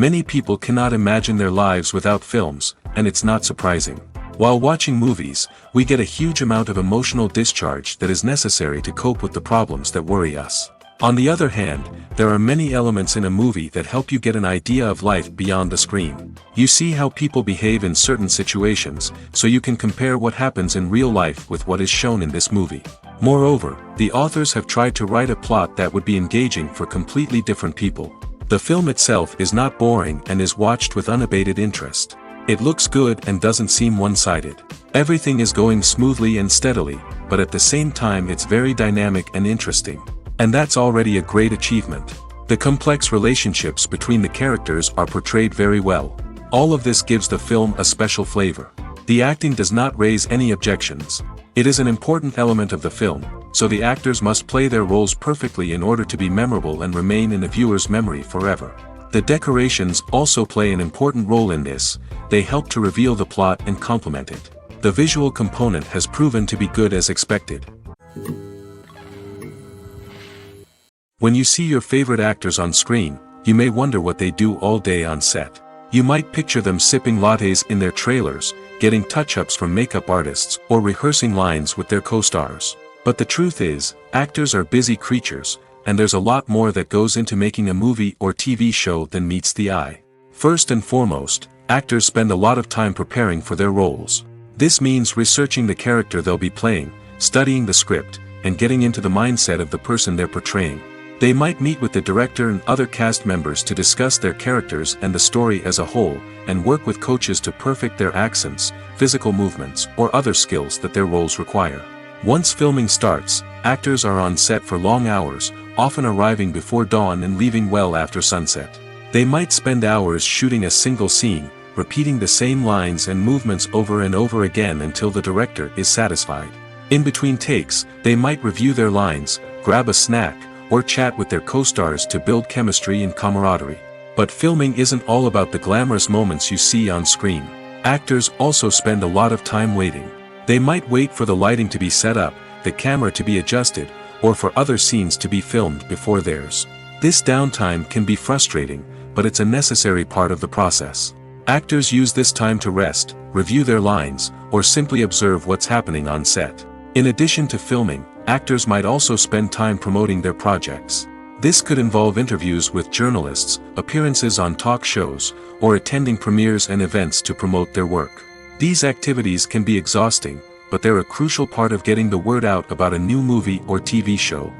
Many people cannot imagine their lives without films, and it's not surprising. While watching movies, we get a huge amount of emotional discharge that is necessary to cope with the problems that worry us. On the other hand, there are many elements in a movie that help you get an idea of life beyond the screen. You see how people behave in certain situations, so you can compare what happens in real life with what is shown in this movie. Moreover, the authors have tried to write a plot that would be engaging for completely different people. The film itself is not boring and is watched with unabated interest. It looks good and doesn't seem one-sided. Everything is going smoothly and steadily, but at the same time it's very dynamic and interesting. And that's already a great achievement. The complex relationships between the characters are portrayed very well. All of this gives the film a special flavor. The acting does not raise any objections. It is an important element of the film, so the actors must play their roles perfectly in order to be memorable and remain in the viewer's memory forever. The decorations also play an important role in this. They help to reveal the plot and complement it. The visual component has proven to be good as expected. When you see your favorite actors on screen, you may wonder what they do all day on set. You might picture them sipping lattes in their trailers, getting touch-ups from makeup artists, or rehearsing lines with their co-stars. But the truth is, actors are busy creatures, and there's a lot more that goes into making a movie or TV show than meets the eye. First and foremost, actors spend a lot of time preparing for their roles. This means researching the character they'll be playing, studying the script, and getting into the mindset of the person they're portraying. They might meet with the director and other cast members to discuss their characters and the story as a whole, and work with coaches to perfect their accents, physical movements, or other skills that their roles require. Once filming starts, actors are on set for long hours, often arriving before dawn and leaving well after sunset. They might spend hours shooting a single scene, repeating the same lines and movements over and over again until the director is satisfied. In between takes, they might review their lines, grab a snack, or chat with their co-stars to build chemistry and camaraderie. But filming isn't all about the glamorous moments you see on screen. Actors also spend a lot of time waiting. They might wait for the lighting to be set up, the camera to be adjusted, or for other scenes to be filmed before theirs. This downtime can be frustrating, but it's a necessary part of the process. Actors use this time to rest, review their lines, or simply observe what's happening on set. In addition to filming, actors might also spend time promoting their projects. This could involve interviews with journalists, appearances on talk shows, or attending premieres and events to promote their work. These activities can be exhausting, but they're a crucial part of getting the word out about a new movie or TV show.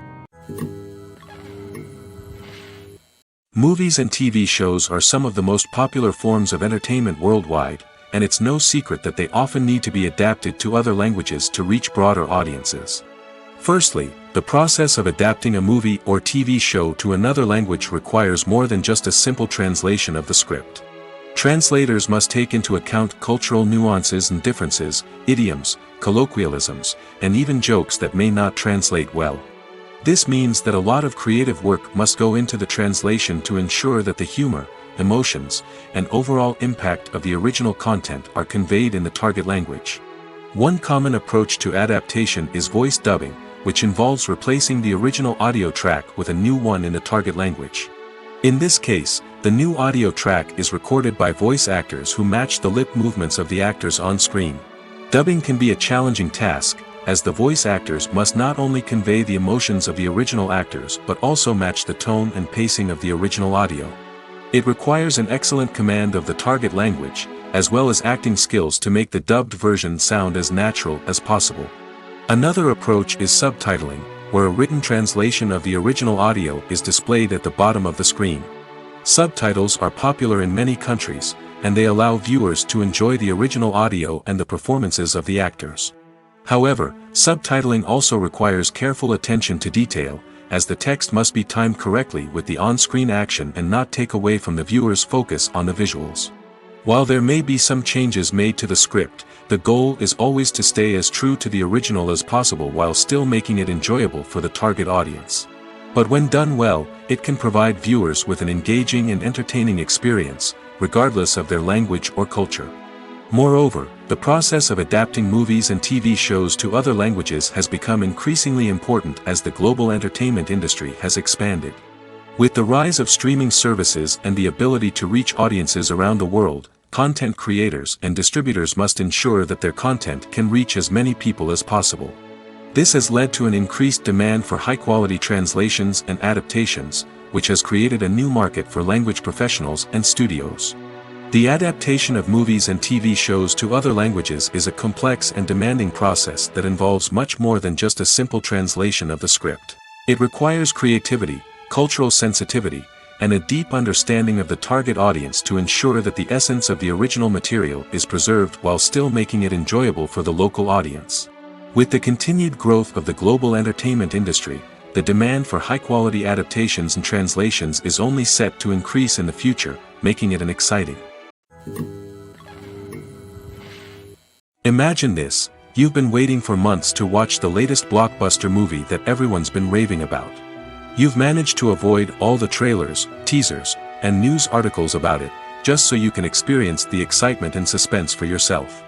Movies and TV shows are some of the most popular forms of entertainment worldwide, and it's no secret that they often need to be adapted to other languages to reach broader audiences. Firstly, the process of adapting a movie or TV show to another language requires more than just a simple translation of the script. Translators must take into account cultural nuances and differences, idioms, colloquialisms, and even jokes that may not translate well. This means that a lot of creative work must go into the translation to ensure that the humor, emotions, and overall impact of the original content are conveyed in the target language. One common approach to adaptation is voice dubbing, which involves replacing the original audio track with a new one in the target language. In this case, the new audio track is recorded by voice actors who match the lip movements of the actors on screen. Dubbing can be a challenging task, as the voice actors must not only convey the emotions of the original actors but also match the tone and pacing of the original audio. It requires an excellent command of the target language, as well as acting skills to make the dubbed version sound as natural as possible. Another approach is subtitling, where a written translation of the original audio is displayed at the bottom of the screen. Subtitles are popular in many countries, and they allow viewers to enjoy the original audio and the performances of the actors. However, subtitling also requires careful attention to detail, as the text must be timed correctly with the on-screen action and not take away from the viewer's focus on the visuals. While there may be some changes made to the script, the goal is always to stay as true to the original as possible while still making it enjoyable for the target audience. But when done well, it can provide viewers with an engaging and entertaining experience, regardless of their language or culture. Moreover, the process of adapting movies and TV shows to other languages has become increasingly important as the global entertainment industry has expanded. With the rise of streaming services and the ability to reach audiences around the world, content creators and distributors must ensure that their content can reach as many people as possible. This has led to an increased demand for high-quality translations and adaptations, which has created a new market for language professionals and studios. The adaptation of movies and TV shows to other languages is a complex and demanding process that involves much more than just a simple translation of the script. It requires creativity, cultural sensitivity, and a deep understanding of the target audience to ensure that the essence of the original material is preserved while still making it enjoyable for the local audience. With the continued growth of the global entertainment industry, the demand for high-quality adaptations and translations is only set to increase in the future, making it an exciting. Imagine this: you've been waiting for months to watch the latest blockbuster movie that everyone's been raving about. You've managed to avoid all the trailers, teasers, and news articles about it, just so you can experience the excitement and suspense for yourself.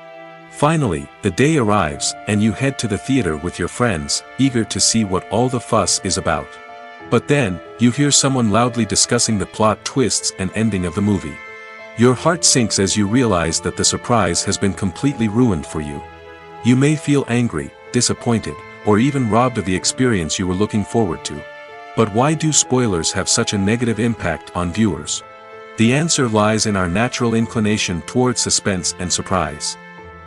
Finally, the day arrives, and you head to the theater with your friends, eager to see what all the fuss is about. But then, you hear someone loudly discussing the plot twists and ending of the movie. Your heart sinks as you realize that the surprise has been completely ruined for you. You may feel angry, disappointed, or even robbed of the experience you were looking forward to. But why do spoilers have such a negative impact on viewers? The answer lies in our natural inclination towards suspense and surprise.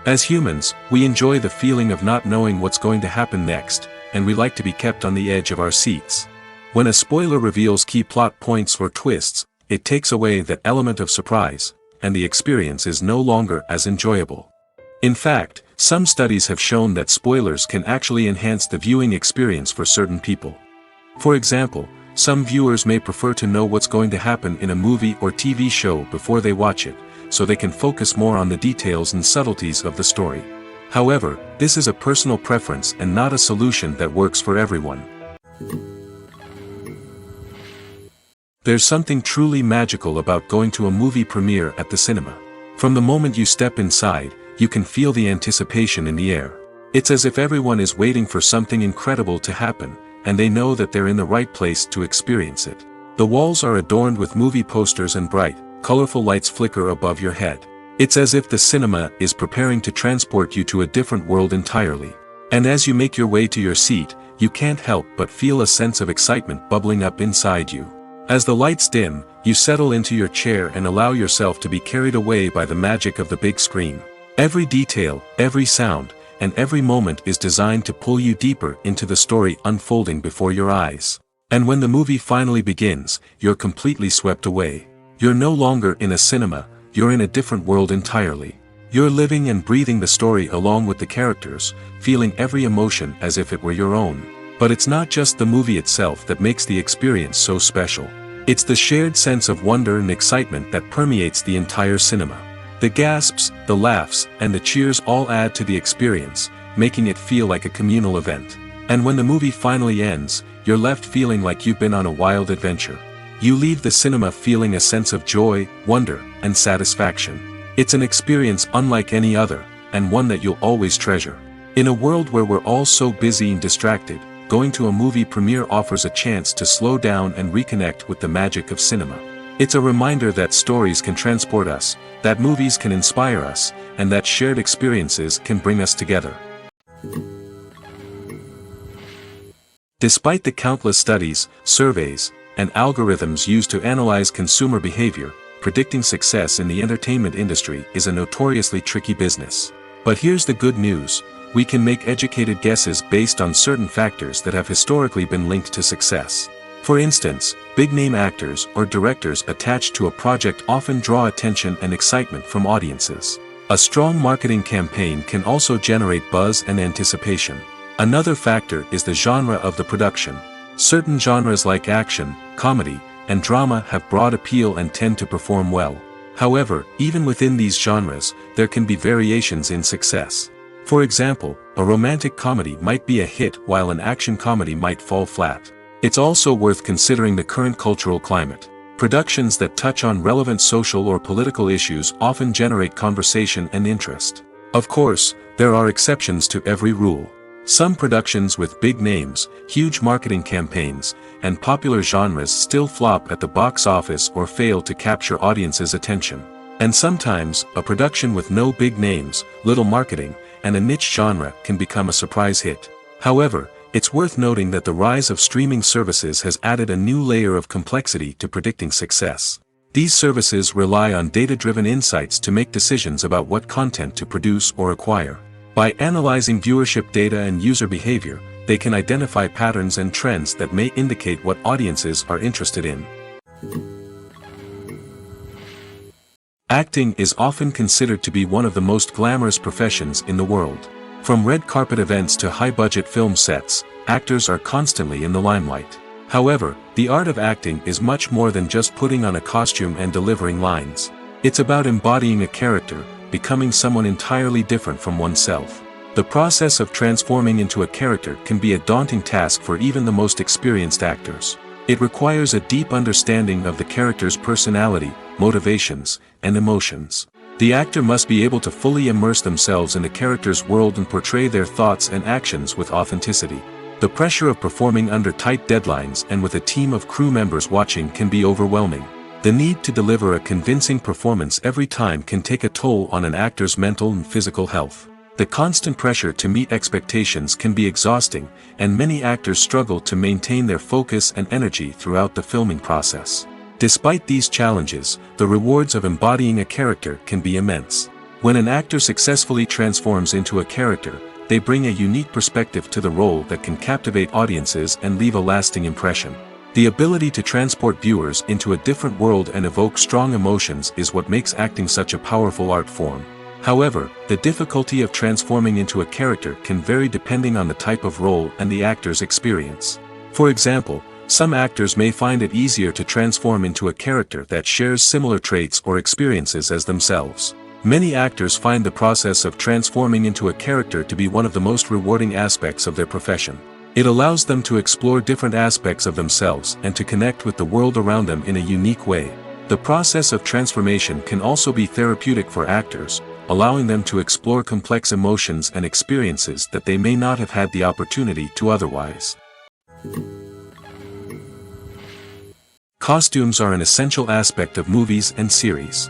As humans, we enjoy the feeling of not knowing what's going to happen next, and we like to be kept on the edge of our seats. When a spoiler reveals key plot points or twists, it takes away that element of surprise, and the experience is no longer as enjoyable. In fact, some studies have shown that spoilers can actually enhance the viewing experience for certain people. For example, some viewers may prefer to know what's going to happen in a movie or TV show before they watch it, so they can focus more on the details and subtleties of the story. However, this is a personal preference and not a solution that works for everyone. There's something truly magical about going to a movie premiere at the cinema. From the moment you step inside, you can feel the anticipation in the air. It's as if everyone is waiting for something incredible to happen, and they know that they're in the right place to experience it. The walls are adorned with movie posters and bright, colorful lights flicker above your head. It's as if the cinema is preparing to transport you to a different world entirely. And as you make your way to your seat, you can't help but feel a sense of excitement bubbling up inside you. As the lights dim, you settle into your chair and allow yourself to be carried away by the magic of the big screen. Every detail, every sound, and every moment is designed to pull you deeper into the story unfolding before your eyes. And when the movie finally begins, you're completely swept away. You're no longer in a cinema, you're in a different world entirely. You're living and breathing the story along with the characters, feeling every emotion as if it were your own. But it's not just the movie itself that makes the experience so special. It's the shared sense of wonder and excitement that permeates the entire cinema. The gasps, the laughs, and the cheers all add to the experience, making it feel like a communal event. And when the movie finally ends, you're left feeling like you've been on a wild adventure. You leave the cinema feeling a sense of joy, wonder, and satisfaction. It's an experience unlike any other, and one that you'll always treasure. In a world where we're all so busy and distracted, going to a movie premiere offers a chance to slow down and reconnect with the magic of cinema. It's a reminder that stories can transport us, that movies can inspire us, and that shared experiences can bring us together. Despite the countless studies, surveys, and algorithms used to analyze consumer behavior, predicting success in the entertainment industry is a notoriously tricky business. But here's the good news: we can make educated guesses based on certain factors that have historically been linked to success. For instance, big-name actors or directors attached to a project often draw attention and excitement from audiences. A strong marketing campaign can also generate buzz and anticipation. Another factor is the genre of the production. Certain genres like action, comedy, and drama have broad appeal and tend to perform well. However, even within these genres, there can be variations in success. For example, a romantic comedy might be a hit while an action comedy might fall flat. It's also worth considering the current cultural climate. Productions that touch on relevant social or political issues often generate conversation and interest. Of course, there are exceptions to every rule. Some productions with big names, huge marketing campaigns, and popular genres still flop at the box office or fail to capture audiences' attention. And sometimes, a production with no big names, little marketing, and a niche genre can become a surprise hit. However, it's worth noting that the rise of streaming services has added a new layer of complexity to predicting success. These services rely on data-driven insights to make decisions about what content to produce or acquire. By analyzing viewership data and user behavior, they can identify patterns and trends that may indicate what audiences are interested in. Acting is often considered to be one of the most glamorous professions in the world. From red carpet events to high-budget film sets, actors are constantly in the limelight. However, the art of acting is much more than just putting on a costume and delivering lines. It's about embodying a character, becoming someone entirely different from oneself. The process of transforming into a character can be a daunting task for even the most experienced actors. It requires a deep understanding of the character's personality, motivations, and emotions. The actor must be able to fully immerse themselves in the character's world and portray their thoughts and actions with authenticity. The pressure of performing under tight deadlines and with a team of crew members watching can be overwhelming. The need to deliver a convincing performance every time can take a toll on an actor's mental and physical health. The constant pressure to meet expectations can be exhausting, and many actors struggle to maintain their focus and energy throughout the filming process. Despite these challenges, the rewards of embodying a character can be immense. When an actor successfully transforms into a character, they bring a unique perspective to the role that can captivate audiences and leave a lasting impression. The ability to transport viewers into a different world and evoke strong emotions is what makes acting such a powerful art form. However, the difficulty of transforming into a character can vary depending on the type of role and the actor's experience. For example, some actors may find it easier to transform into a character that shares similar traits or experiences as themselves. Many actors find the process of transforming into a character to be one of the most rewarding aspects of their profession. It allows them to explore different aspects of themselves and to connect with the world around them in a unique way. The process of transformation can also be therapeutic for actors, allowing them to explore complex emotions and experiences that they may not have had the opportunity to otherwise. Costumes are an essential aspect of movies and series.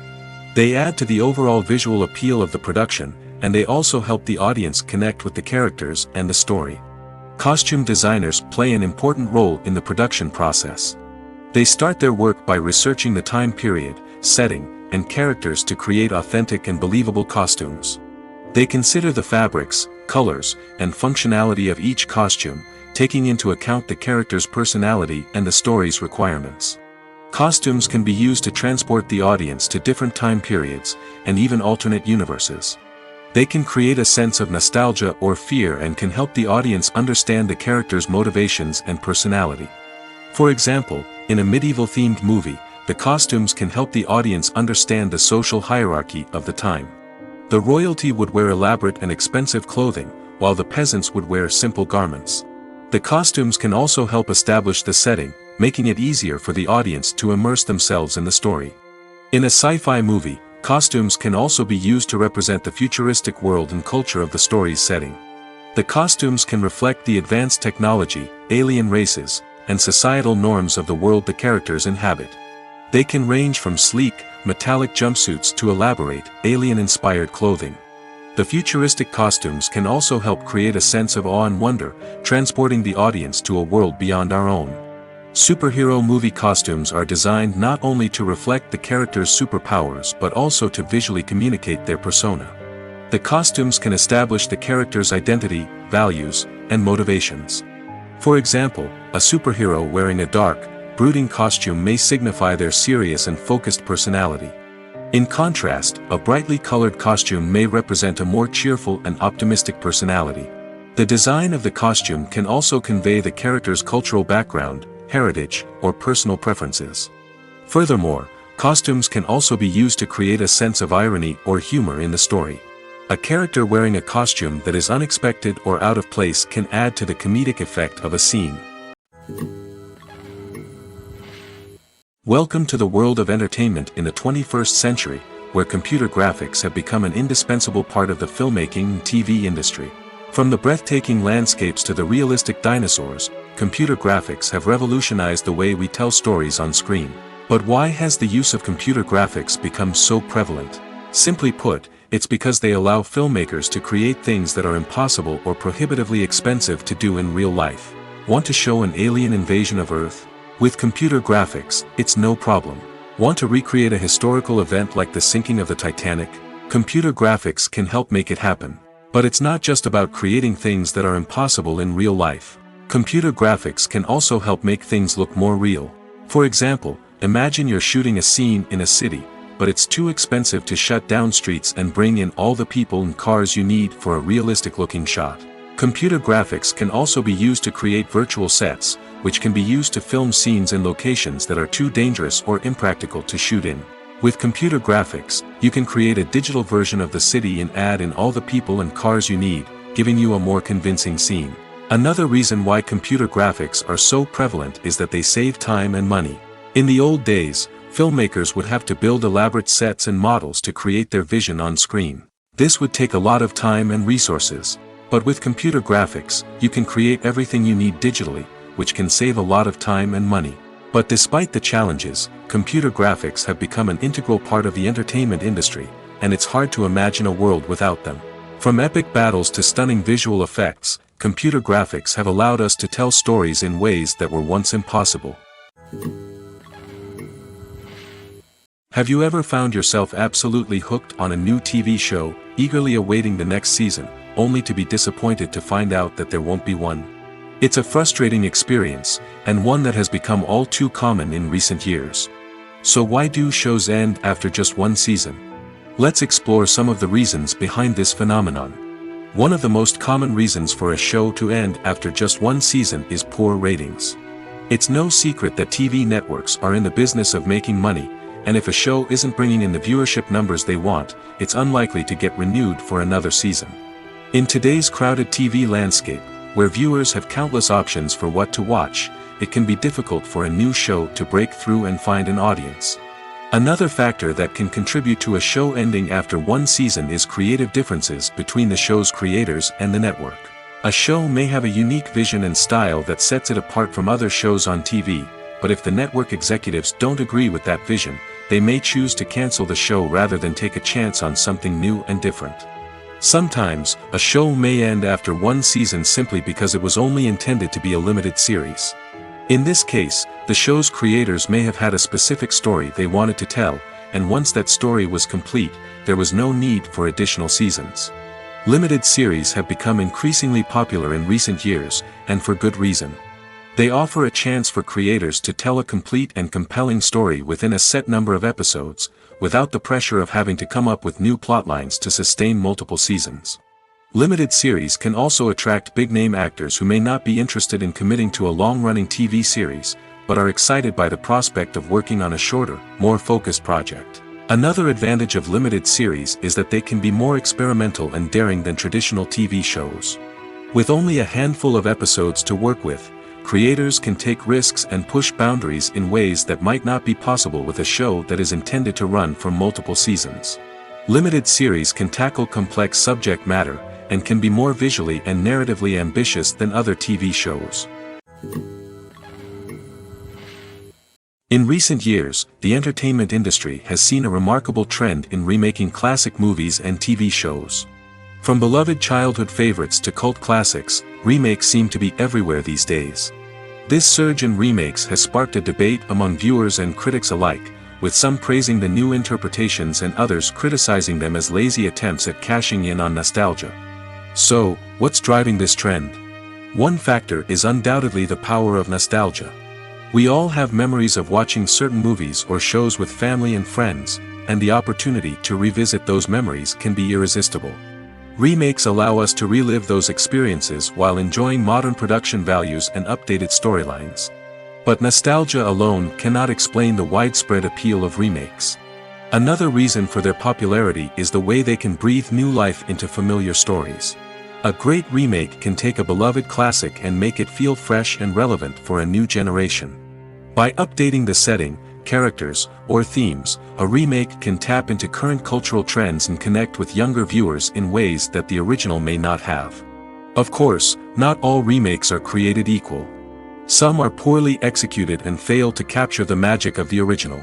They add to the overall visual appeal of the production, and they also help the audience connect with the characters and the story. Costume designers play an important role in the production process. They start their work by researching the time period, setting, and characters to create authentic and believable costumes. They consider the fabrics, colors, and functionality of each costume, taking into account the character's personality and the story's requirements. Costumes can be used to transport the audience to different time periods, and even alternate universes. They can create a sense of nostalgia or fear and can help the audience understand the character's motivations and personality. For example, in a medieval-themed movie, the costumes can help the audience understand the social hierarchy of the time. The royalty would wear elaborate and expensive clothing, while the peasants would wear simple garments. The costumes can also help establish the setting, making it easier for the audience to immerse themselves in the story. In a sci-fi movie, costumes can also be used to represent the futuristic world and culture of the story's setting. The costumes can reflect the advanced technology, alien races, and societal norms of the world the characters inhabit. They can range from sleek, metallic jumpsuits to elaborate, alien-inspired clothing. The futuristic costumes can also help create a sense of awe and wonder, transporting the audience to a world beyond our own. Superhero movie costumes are designed not only to reflect the character's superpowers but also to visually communicate their persona. The costumes can establish the character's identity, values, and motivations. For example, a superhero wearing a dark, brooding costume may signify their serious and focused personality. In contrast, a brightly colored costume may represent a more cheerful and optimistic personality. The design of the costume can also convey the character's cultural background, heritage, or personal preferences. Furthermore, costumes can also be used to create a sense of irony or humor in the story. A character wearing a costume that is unexpected or out of place can add to the comedic effect of a scene. Welcome to the world of entertainment in the 21st century, where computer graphics have become an indispensable part of the filmmaking and TV industry. From the breathtaking landscapes to the realistic dinosaurs, computer graphics have revolutionized the way we tell stories on screen. But why has the use of computer graphics become so prevalent? Simply put, it's because they allow filmmakers to create things that are impossible or prohibitively expensive to do in real life. Want to show an alien invasion of Earth? With computer graphics, it's no problem. Want to recreate a historical event like the sinking of the Titanic? Computer graphics can help make it happen. But it's not just about creating things that are impossible in real life. Computer graphics can also help make things look more real. For example, imagine you're shooting a scene in a city, but it's too expensive to shut down streets and bring in all the people and cars you need for a realistic-looking shot. Computer graphics can also be used to create virtual sets, which can be used to film scenes in locations that are too dangerous or impractical to shoot in. With computer graphics, you can create a digital version of the city and add in all the people and cars you need, giving you a more convincing scene. Another reason why computer graphics are so prevalent is that they save time and money. In the old days, filmmakers would have to build elaborate sets and models to create their vision on screen. This would take a lot of time and resources. But with computer graphics, you can create everything you need digitally, which can save a lot of time and money. But despite the challenges, computer graphics have become an integral part of the entertainment industry, and it's hard to imagine a world without them. From epic battles to stunning visual effects, computer graphics have allowed us to tell stories in ways that were once impossible. Have you ever found yourself absolutely hooked on a new TV show, eagerly awaiting the next season, only to be disappointed to find out that there won't be one? It's a frustrating experience, and one that has become all too common in recent years. So why do shows end after just one season? Let's explore some of the reasons behind this phenomenon. One of the most common reasons for a show to end after just one season is poor ratings. It's no secret that TV networks are in the business of making money, and if a show isn't bringing in the viewership numbers they want, it's unlikely to get renewed for another season. In today's crowded TV landscape, where viewers have countless options for what to watch, it can be difficult for a new show to break through and find an audience. Another factor that can contribute to a show ending after one season is creative differences between the show's creators and the network. A show may have a unique vision and style that sets it apart from other shows on TV, but if the network executives don't agree with that vision, they may choose to cancel the show rather than take a chance on something new and different. Sometimes, a show may end after one season simply because it was only intended to be a limited series. In this case, the show's creators may have had a specific story they wanted to tell, and once that story was complete, there was no need for additional seasons. Limited series have become increasingly popular in recent years, and for good reason. They offer a chance for creators to tell a complete and compelling story within a set number of episodes, without the pressure of having to come up with new plotlines to sustain multiple seasons. Limited series can also attract big-name actors who may not be interested in committing to a long-running TV series, but are excited by the prospect of working on a shorter, more focused project. Another advantage of limited series is that they can be more experimental and daring than traditional TV shows. With only a handful of episodes to work with, creators can take risks and push boundaries in ways that might not be possible with a show that is intended to run for multiple seasons. Limited series can tackle complex subject matter, and can be more visually and narratively ambitious than other TV shows. In recent years, the entertainment industry has seen a remarkable trend in remaking classic movies and TV shows. From beloved childhood favorites to cult classics, remakes seem to be everywhere these days. This surge in remakes has sparked a debate among viewers and critics alike, with some praising the new interpretations and others criticizing them as lazy attempts at cashing in on nostalgia. So, what's driving this trend? One factor is undoubtedly the power of nostalgia. We all have memories of watching certain movies or shows with family and friends, and the opportunity to revisit those memories can be irresistible. Remakes allow us to relive those experiences while enjoying modern production values and updated storylines. But nostalgia alone cannot explain the widespread appeal of remakes. Another reason for their popularity is the way they can breathe new life into familiar stories. A great remake can take a beloved classic and make it feel fresh and relevant for a new generation. By updating the setting, characters, or themes, a remake can tap into current cultural trends and connect with younger viewers in ways that the original may not have. Of course, not all remakes are created equal. Some are poorly executed and fail to capture the magic of the original.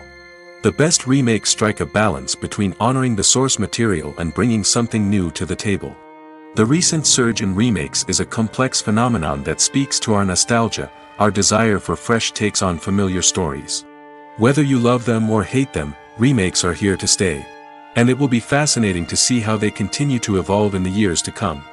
The best remakes strike a balance between honoring the source material and bringing something new to the table. The recent surge in remakes is a complex phenomenon that speaks to our nostalgia, our desire for fresh takes on familiar stories. Whether you love them or hate them, remakes are here to stay. And it will be fascinating to see how they continue to evolve in the years to come.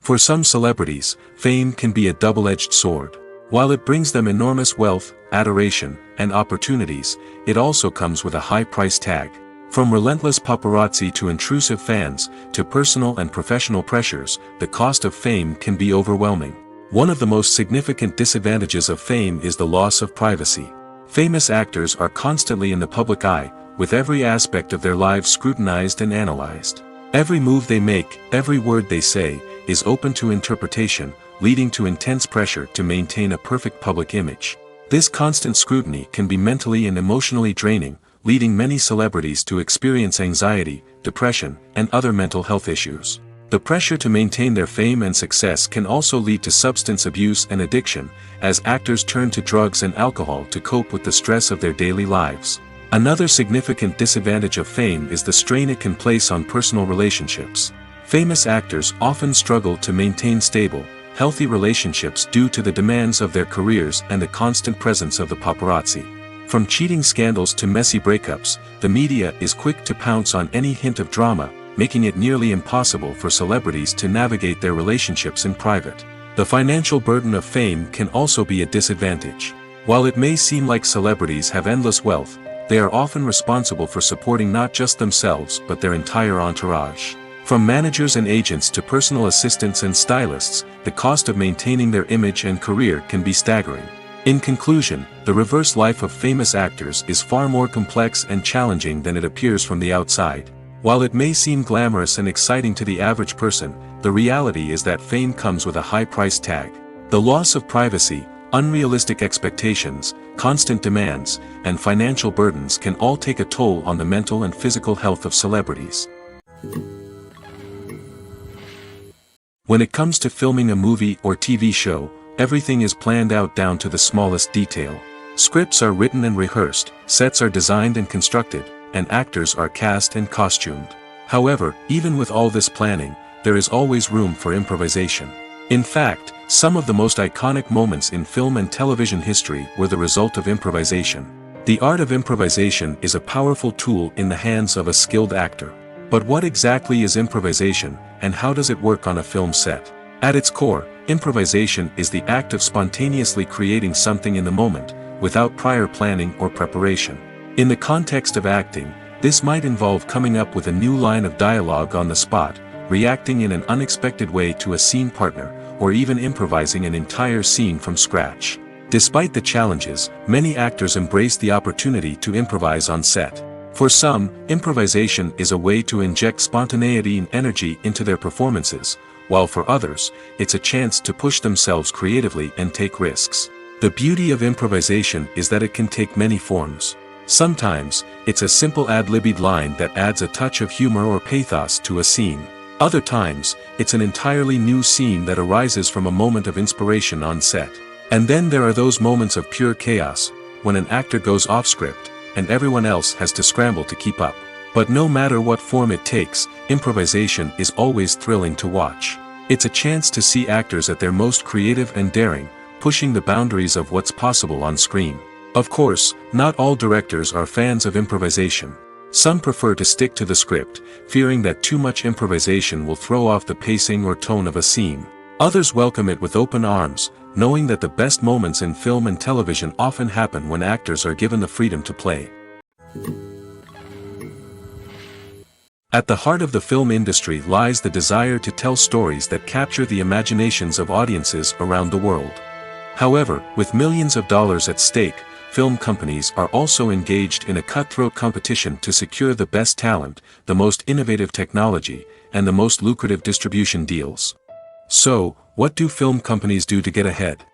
For some celebrities, fame can be a double-edged sword. While it brings them enormous wealth, adoration, and opportunities, it also comes with a high price tag. From relentless paparazzi to intrusive fans, to personal and professional pressures, the cost of fame can be overwhelming. One of the most significant disadvantages of fame is the loss of privacy. Famous actors are constantly in the public eye, with every aspect of their lives scrutinized and analyzed. Every move they make, every word they say, is open to interpretation, leading to intense pressure to maintain a perfect public image. This constant scrutiny can be mentally and emotionally draining, leading many celebrities to experience anxiety, depression, and other mental health issues. The pressure to maintain their fame and success can also lead to substance abuse and addiction, as actors turn to drugs and alcohol to cope with the stress of their daily lives. Another significant disadvantage of fame is the strain it can place on personal relationships. Famous actors often struggle to maintain stable, healthy relationships due to the demands of their careers and the constant presence of the paparazzi. From cheating scandals to messy breakups, the media is quick to pounce on any hint of drama, making it nearly impossible for celebrities to navigate their relationships in private. The financial burden of fame can also be a disadvantage. While it may seem like celebrities have endless wealth, they are often responsible for supporting not just themselves but their entire entourage. From managers and agents to personal assistants and stylists, the cost of maintaining their image and career can be staggering. In conclusion, the reverse life of famous actors is far more complex and challenging than it appears from the outside. While it may seem glamorous and exciting to the average person, the reality is that fame comes with a high price tag. The loss of privacy, unrealistic expectations, constant demands, and financial burdens can all take a toll on the mental and physical health of celebrities. When it comes to filming a movie or TV show, everything is planned out down to the smallest detail. Scripts are written and rehearsed, sets are designed and constructed, and actors are cast and costumed. However, even with all this planning, there is always room for improvisation. In fact, some of the most iconic moments in film and television history were the result of improvisation. The art of improvisation is a powerful tool in the hands of a skilled actor. But what exactly is improvisation, and how does it work on a film set? At its core, improvisation is the act of spontaneously creating something in the moment, without prior planning or preparation. In the context of acting, this might involve coming up with a new line of dialogue on the spot, reacting in an unexpected way to a scene partner, or even improvising an entire scene from scratch. Despite the challenges, many actors embrace the opportunity to improvise on set. For some, improvisation is a way to inject spontaneity and energy into their performances, while for others, it's a chance to push themselves creatively and take risks. The beauty of improvisation is that it can take many forms. Sometimes, it's a simple ad-libbed line that adds a touch of humor or pathos to a scene. Other times, it's an entirely new scene that arises from a moment of inspiration on set. And then there are those moments of pure chaos, when an actor goes off script, and everyone else has to scramble to keep up. But no matter what form it takes, improvisation is always thrilling to watch. It's a chance to see actors at their most creative and daring, pushing the boundaries of what's possible on screen. Of course, not all directors are fans of improvisation. Some prefer to stick to the script, fearing that too much improvisation will throw off the pacing or tone of a scene. Others welcome it with open arms, knowing that the best moments in film and television often happen when actors are given the freedom to play. At the heart of the film industry lies the desire to tell stories that capture the imaginations of audiences around the world. However, with millions of dollars at stake, film companies are also engaged in a cutthroat competition to secure the best talent, the most innovative technology, and the most lucrative distribution deals. So, what do film companies do to get ahead?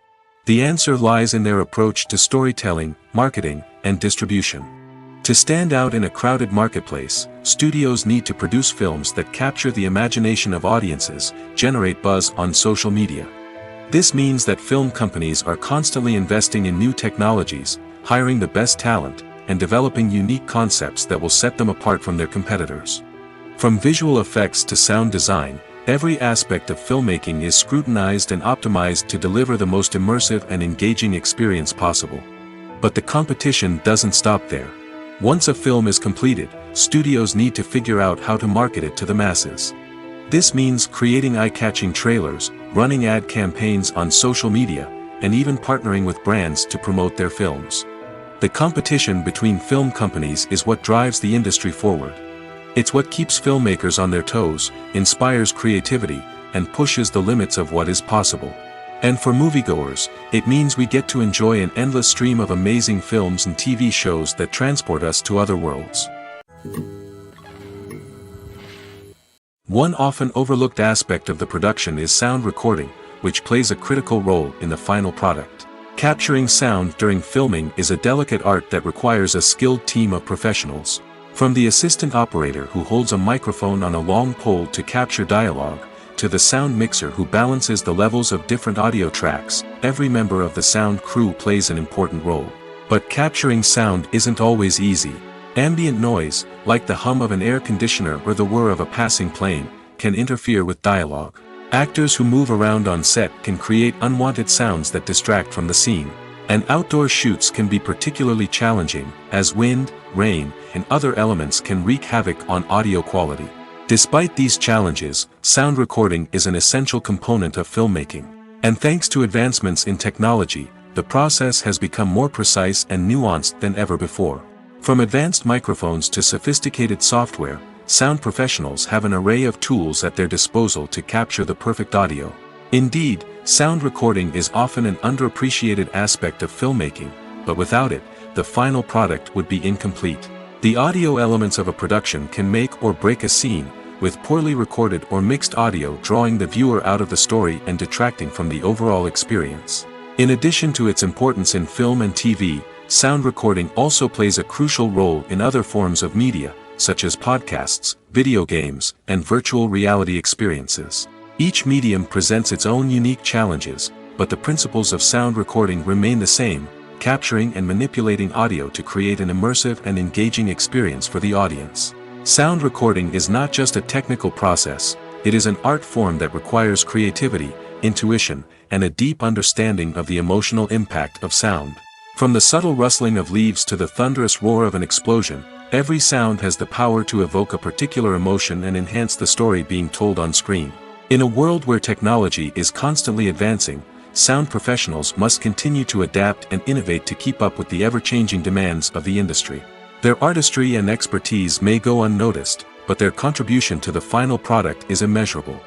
The answer lies in their approach to storytelling, marketing, and distribution. To stand out in a crowded marketplace, studios need to produce films that capture the imagination of audiences, generate buzz on social media. This means that film companies are constantly investing in new technologies, hiring the best talent, and developing unique concepts that will set them apart from their competitors. From visual effects to sound design, every aspect of filmmaking is scrutinized and optimized to deliver the most immersive and engaging experience possible. But the competition doesn't stop there. Once a film is completed, studios need to figure out how to market it to the masses. This means creating eye-catching trailers, running ad campaigns on social media, and even partnering with brands to promote their films. The competition between film companies is what drives the industry forward. It's what keeps filmmakers on their toes, inspires creativity, and pushes the limits of what is possible. And for moviegoers, it means we get to enjoy an endless stream of amazing films and TV shows that transport us to other worlds. One often overlooked aspect of the production is sound recording, which plays a critical role in the final product. Capturing sound during filming is a delicate art that requires a skilled team of professionals. From the assistant operator who holds a microphone on a long pole to capture dialogue, to the sound mixer who balances the levels of different audio tracks, every member of the sound crew plays an important role. But capturing sound isn't always easy. Ambient noise, like the hum of an air conditioner or the whir of a passing plane, can interfere with dialogue. Actors who move around on set can create unwanted sounds that distract from the scene. And outdoor shoots can be particularly challenging, as wind, rain, and other elements can wreak havoc on audio quality. Despite these challenges, sound recording is an essential component of filmmaking. And thanks to advancements in technology, the process has become more precise and nuanced than ever before. From advanced microphones to sophisticated software, sound professionals have an array of tools at their disposal to capture the perfect audio. Indeed, sound recording is often an underappreciated aspect of filmmaking, but without it, the final product would be incomplete. The audio elements of a production can make or break a scene, with poorly recorded or mixed audio drawing the viewer out of the story and detracting from the overall experience. In addition to its importance in film and TV, sound recording also plays a crucial role in other forms of media, such as podcasts, video games, and virtual reality experiences. Each medium presents its own unique challenges, but the principles of sound recording remain the same, capturing and manipulating audio to create an immersive and engaging experience for the audience. Sound recording is not just a technical process, it is an art form that requires creativity, intuition, and a deep understanding of the emotional impact of sound. From the subtle rustling of leaves to the thunderous roar of an explosion, every sound has the power to evoke a particular emotion and enhance the story being told on screen. In a world where technology is constantly advancing, sound professionals must continue to adapt and innovate to keep up with the ever-changing demands of the industry. Their artistry and expertise may go unnoticed, but their contribution to the final product is immeasurable.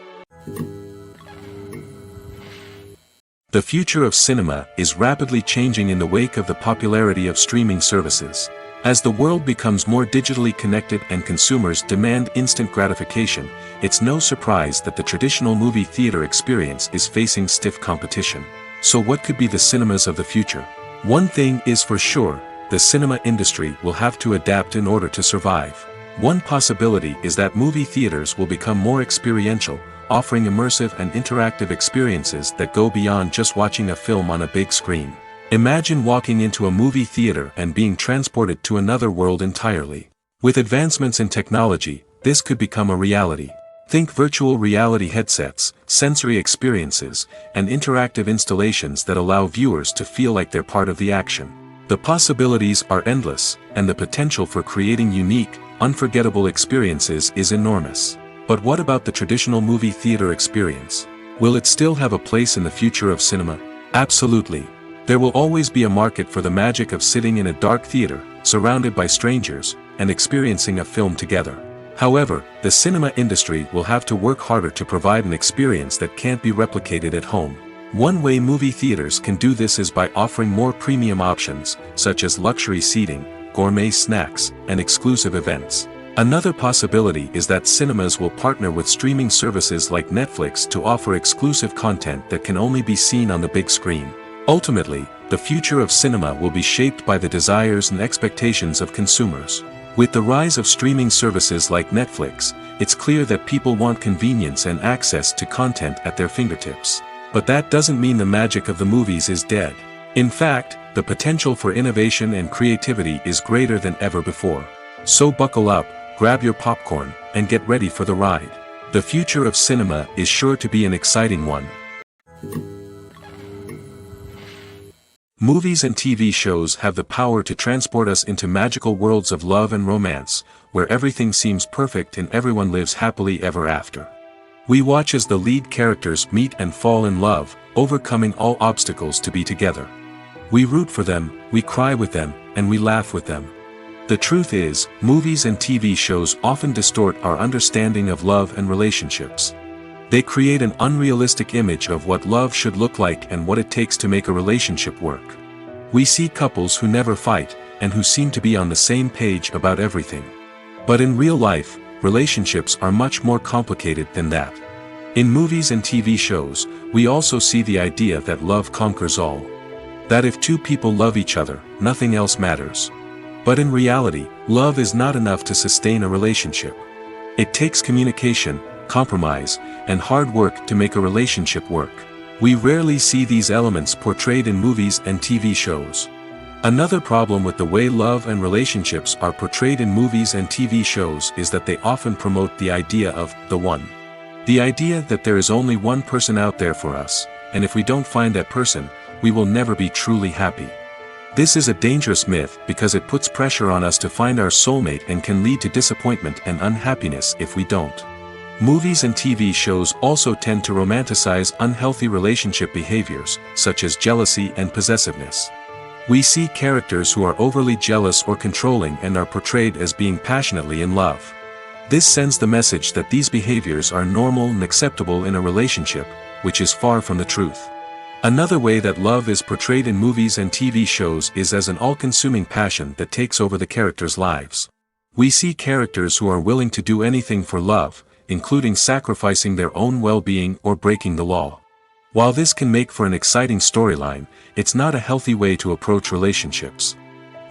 The future of cinema is rapidly changing in the wake of the popularity of streaming services. As the world becomes more digitally connected and consumers demand instant gratification, it's no surprise that the traditional movie theater experience is facing stiff competition. So what could be the cinemas of the future? One thing is for sure, the cinema industry will have to adapt in order to survive. One possibility is that movie theaters will become more experiential, offering immersive and interactive experiences that go beyond just watching a film on a big screen. Imagine walking into a movie theater and being transported to another world entirely. With advancements in technology, this could become a reality. Think virtual reality headsets, sensory experiences, and interactive installations that allow viewers to feel like they're part of the action. The possibilities are endless, and the potential for creating unique, unforgettable experiences is enormous. But what about the traditional movie theater experience? Will it still have a place in the future of cinema? Absolutely. There will always be a market for the magic of sitting in a dark theater, surrounded by strangers, and experiencing a film together. However, the cinema industry will have to work harder to provide an experience that can't be replicated at home. One way movie theaters can do this is by offering more premium options, such as luxury seating, gourmet snacks, and exclusive events. Another possibility is that cinemas will partner with streaming services like Netflix to offer exclusive content that can only be seen on the big screen. Ultimately, the future of cinema will be shaped by the desires and expectations of consumers. With the rise of streaming services like Netflix, it's clear that people want convenience and access to content at their fingertips. But that doesn't mean the magic of the movies is dead. In fact, the potential for innovation and creativity is greater than ever before. So buckle up, grab your popcorn, and get ready for the ride. The future of cinema is sure to be an exciting one. Movies and TV shows have the power to transport us into magical worlds of love and romance, where everything seems perfect and everyone lives happily ever after. We watch as the lead characters meet and fall in love, overcoming all obstacles to be together. We root for them, we cry with them, and we laugh with them. The truth is, movies and TV shows often distort our understanding of love and relationships. They create an unrealistic image of what love should look like and what it takes to make a relationship work. We see couples who never fight, and who seem to be on the same page about everything. But in real life, relationships are much more complicated than that. In movies and TV shows, we also see the idea that love conquers all. That if two people love each other, nothing else matters. But in reality, love is not enough to sustain a relationship. It takes communication, compromise, and hard work to make a relationship work. We rarely see these elements portrayed in movies and TV shows. Another problem with the way love and relationships are portrayed in movies and TV shows is that they often promote the idea of the one. The idea that there is only one person out there for us, and if we don't find that person, we will never be truly happy. This is a dangerous myth because it puts pressure on us to find our soulmate and can lead to disappointment and unhappiness if we don't. Movies and TV shows also tend to romanticize unhealthy relationship behaviors, such as jealousy and possessiveness. We see characters who are overly jealous or controlling and are portrayed as being passionately in love. This sends the message that these behaviors are normal and acceptable in a relationship, which is far from the truth. Another way that love is portrayed in movies and TV shows is as an all-consuming passion that takes over the characters' lives. We see characters who are willing to do anything for love, including sacrificing their own well-being or breaking the law. While this can make for an exciting storyline, it's not a healthy way to approach relationships.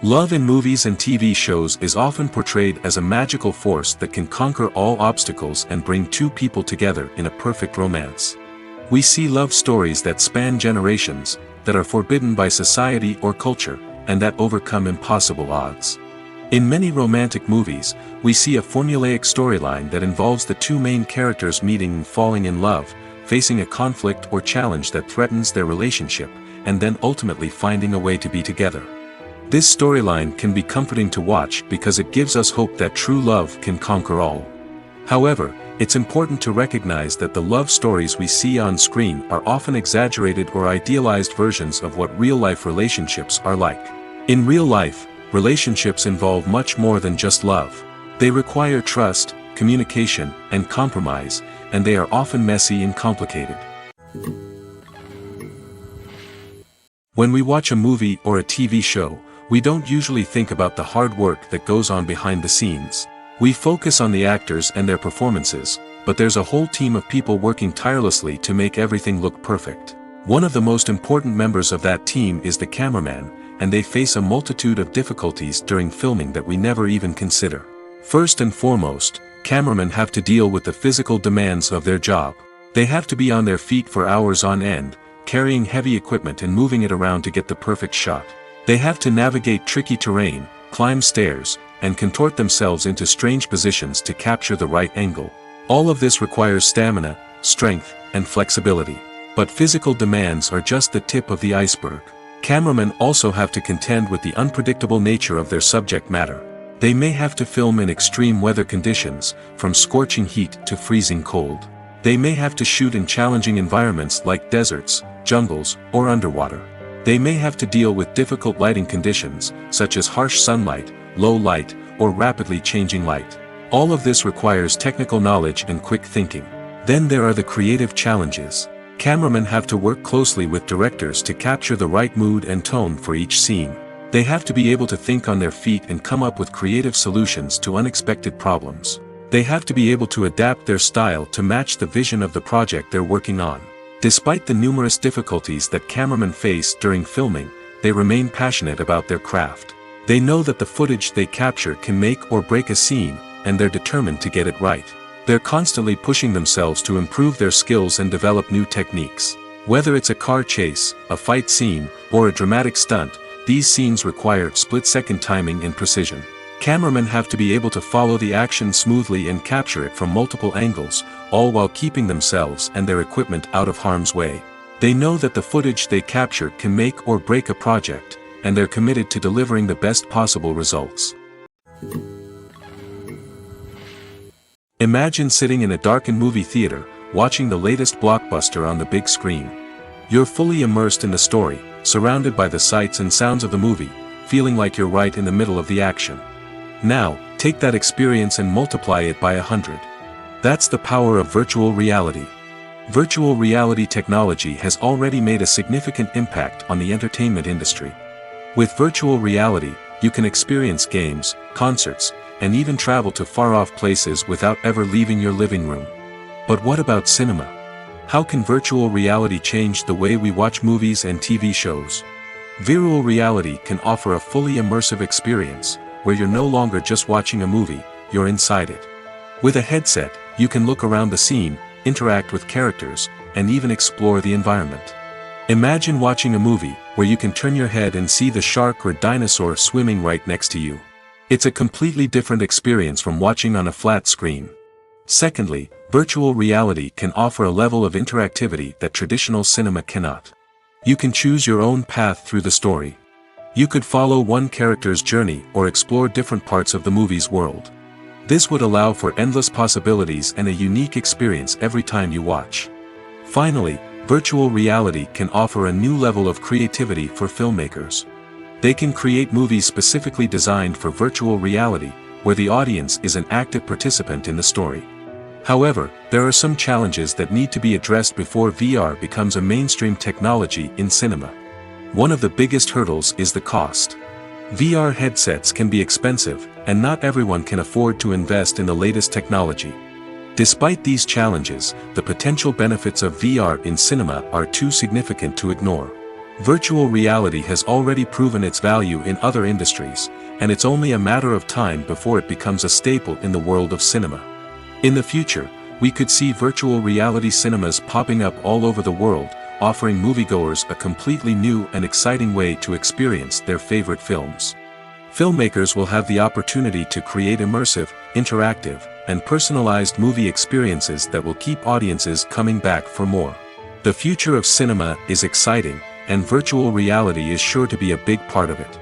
Love in movies and TV shows is often portrayed as a magical force that can conquer all obstacles and bring two people together in a perfect romance. We see love stories that span generations, that are forbidden by society or culture, and that overcome impossible odds. In many romantic movies, we see a formulaic storyline that involves the two main characters meeting and falling in love, facing a conflict or challenge that threatens their relationship, and then ultimately finding a way to be together. This storyline can be comforting to watch because it gives us hope that true love can conquer all. However, it's important to recognize that the love stories we see on screen are often exaggerated or idealized versions of what real-life relationships are like. In real life, relationships involve much more than just love. They require trust, communication, and compromise, and they are often messy and complicated. When we watch a movie or a TV show, we don't usually think about the hard work that goes on behind the scenes. We focus on the actors and their performances, but there's a whole team of people working tirelessly to make everything look perfect. One of the most important members of that team is the cameraman, and they face a multitude of difficulties during filming that we never even consider. First and foremost, cameramen have to deal with the physical demands of their job. They have to be on their feet for hours on end, carrying heavy equipment and moving it around to get the perfect shot. They have to navigate tricky terrain, climb stairs, and contort themselves into strange positions to capture the right angle. All of this requires stamina, strength, and flexibility. But physical demands are just the tip of the iceberg. Cameramen also have to contend with the unpredictable nature of their subject matter. They may have to film in extreme weather conditions, from scorching heat to freezing cold. They may have to shoot in challenging environments like deserts, jungles, or underwater. They may have to deal with difficult lighting conditions, such as harsh sunlight, low light, or rapidly changing light. All of this requires technical knowledge and quick thinking. Then there are the creative challenges. Cameramen have to work closely with directors to capture the right mood and tone for each scene. They have to be able to think on their feet and come up with creative solutions to unexpected problems. They have to be able to adapt their style to match the vision of the project they're working on. Despite the numerous difficulties that cameramen face during filming, they remain passionate about their craft. They know that the footage they capture can make or break a scene, and they're determined to get it right. They're constantly pushing themselves to improve their skills and develop new techniques. Whether it's a car chase, a fight scene, or a dramatic stunt, these scenes require split-second timing and precision. Cameramen have to be able to follow the action smoothly and capture it from multiple angles, all while keeping themselves and their equipment out of harm's way. They know that the footage they capture can make or break a project, and they're committed to delivering the best possible results. Imagine sitting in a darkened movie theater, watching the latest blockbuster on the big screen. You're fully immersed in the story, surrounded by the sights and sounds of the movie, feeling like you're right in the middle of the action. Now, take that experience and multiply it by 100. That's the power of virtual reality. Virtual reality technology has already made a significant impact on the entertainment industry. With virtual reality, you can experience games, concerts, and even travel to far-off places without ever leaving your living room. But what about cinema? How can virtual reality change the way we watch movies and TV shows? Virtual reality can offer a fully immersive experience, where you're no longer just watching a movie, you're inside it. With a headset, you can look around the scene, interact with characters, and even explore the environment. Imagine watching a movie, where you can turn your head and see the shark or dinosaur swimming right next to you. It's a completely different experience from watching on a flat screen. Secondly, virtual reality can offer a level of interactivity that traditional cinema cannot. You can choose your own path through the story. You could follow one character's journey or explore different parts of the movie's world. This would allow for endless possibilities and a unique experience every time you watch. Finally, virtual reality can offer a new level of creativity for filmmakers. They can create movies specifically designed for virtual reality, where the audience is an active participant in the story. However, there are some challenges that need to be addressed before VR becomes a mainstream technology in cinema. One of the biggest hurdles is the cost. VR headsets can be expensive, and not everyone can afford to invest in the latest technology. Despite these challenges, the potential benefits of VR in cinema are too significant to ignore. Virtual reality has already proven its value in other industries, and it's only a matter of time before it becomes a staple in the world of cinema. In the future, we could see virtual reality cinemas popping up all over the world, offering moviegoers a completely new and exciting way to experience their favorite films. Filmmakers will have the opportunity to create immersive, interactive, and personalized movie experiences that will keep audiences coming back for more. The future of cinema is exciting, and virtual reality is sure to be a big part of it.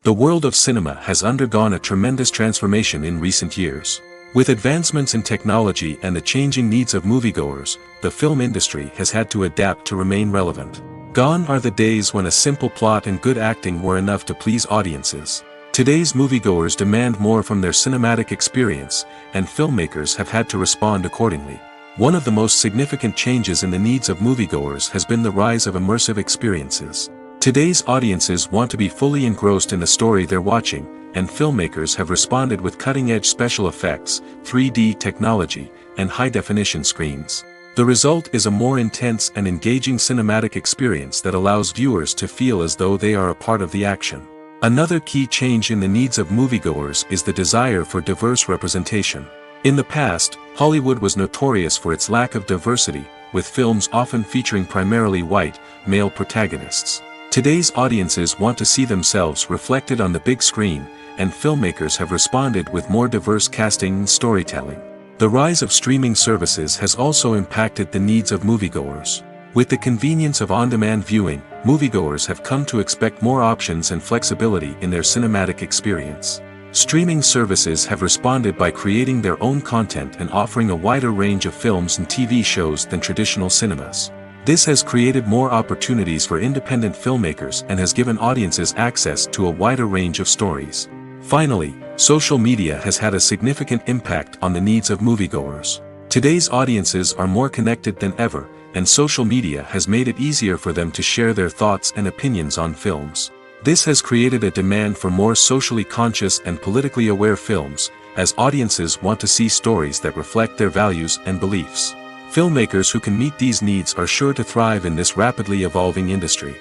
The world of cinema has undergone a tremendous transformation in recent years. With advancements in technology and the changing needs of moviegoers, the film industry has had to adapt to remain relevant. Gone are the days when a simple plot and good acting were enough to please audiences. Today's moviegoers demand more from their cinematic experience, and filmmakers have had to respond accordingly. One of the most significant changes in the needs of moviegoers has been the rise of immersive experiences. Today's audiences want to be fully engrossed in the story they're watching, and filmmakers have responded with cutting-edge special effects, 3D technology, and high-definition screens. The result is a more intense and engaging cinematic experience that allows viewers to feel as though they are a part of the action. Another key change in the needs of moviegoers is the desire for diverse representation. In the past, Hollywood was notorious for its lack of diversity, with films often featuring primarily white, male protagonists. Today's audiences want to see themselves reflected on the big screen, and filmmakers have responded with more diverse casting and storytelling. The rise of streaming services has also impacted the needs of moviegoers. With the convenience of on-demand viewing, moviegoers have come to expect more options and flexibility in their cinematic experience. Streaming services have responded by creating their own content and offering a wider range of films and TV shows than traditional cinemas. This has created more opportunities for independent filmmakers and has given audiences access to a wider range of stories. Finally, social media has had a significant impact on the needs of moviegoers. Today's audiences are more connected than ever, and social media has made it easier for them to share their thoughts and opinions on films. This has created a demand for more socially conscious and politically aware films, as audiences want to see stories that reflect their values and beliefs. Filmmakers who can meet these needs are sure to thrive in this rapidly evolving industry.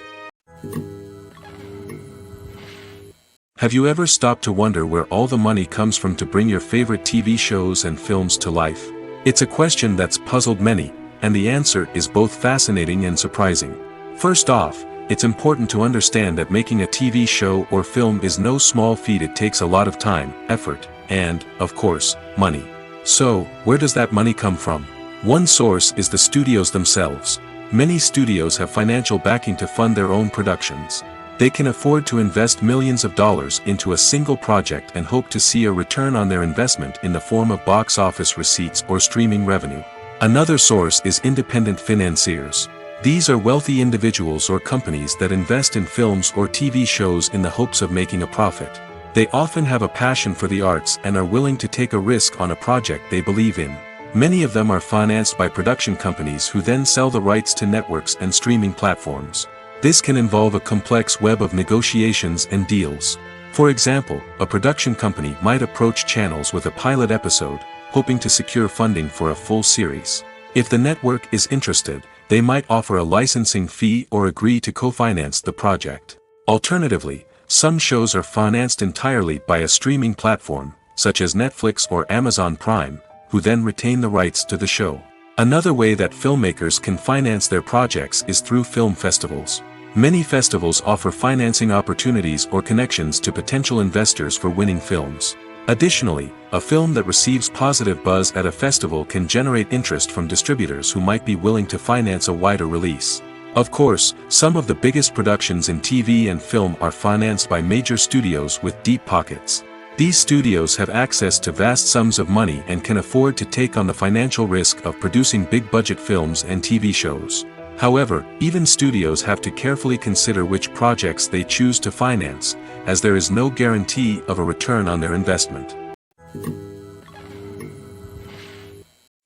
Have you ever stopped to wonder where all the money comes from to bring your favorite TV shows and films to life? It's a question that's puzzled many, and the answer is both fascinating and surprising. First off, it's important to understand that making a TV show or film is no small feat. It takes a lot of time, effort, and, of course, money. So, where does that money come from? One source is the studios themselves. Many studios have financial backing to fund their own productions. They can afford to invest millions of dollars into a single project and hope to see a return on their investment in the form of box office receipts or streaming revenue. Another source is independent financiers. These are wealthy individuals or companies that invest in films or TV shows in the hopes of making a profit. They often have a passion for the arts and are willing to take a risk on a project they believe in. Many of them are financed by production companies who then sell the rights to networks and streaming platforms. This can involve a complex web of negotiations and deals. For example, a production company might approach channels with a pilot episode, hoping to secure funding for a full series. If the network is interested, they might offer a licensing fee or agree to co-finance the project. Alternatively, some shows are financed entirely by a streaming platform, such as Netflix or Amazon Prime, who then retain the rights to the show. Another way that filmmakers can finance their projects is through film festivals. Many festivals offer financing opportunities or connections to potential investors for winning films. Additionally, a film that receives positive buzz at a festival can generate interest from distributors who might be willing to finance a wider release. Of course, some of the biggest productions in TV and film are financed by major studios with deep pockets. These studios have access to vast sums of money and can afford to take on the financial risk of producing big-budget films and TV shows. However, even studios have to carefully consider which projects they choose to finance, as there is no guarantee of a return on their investment.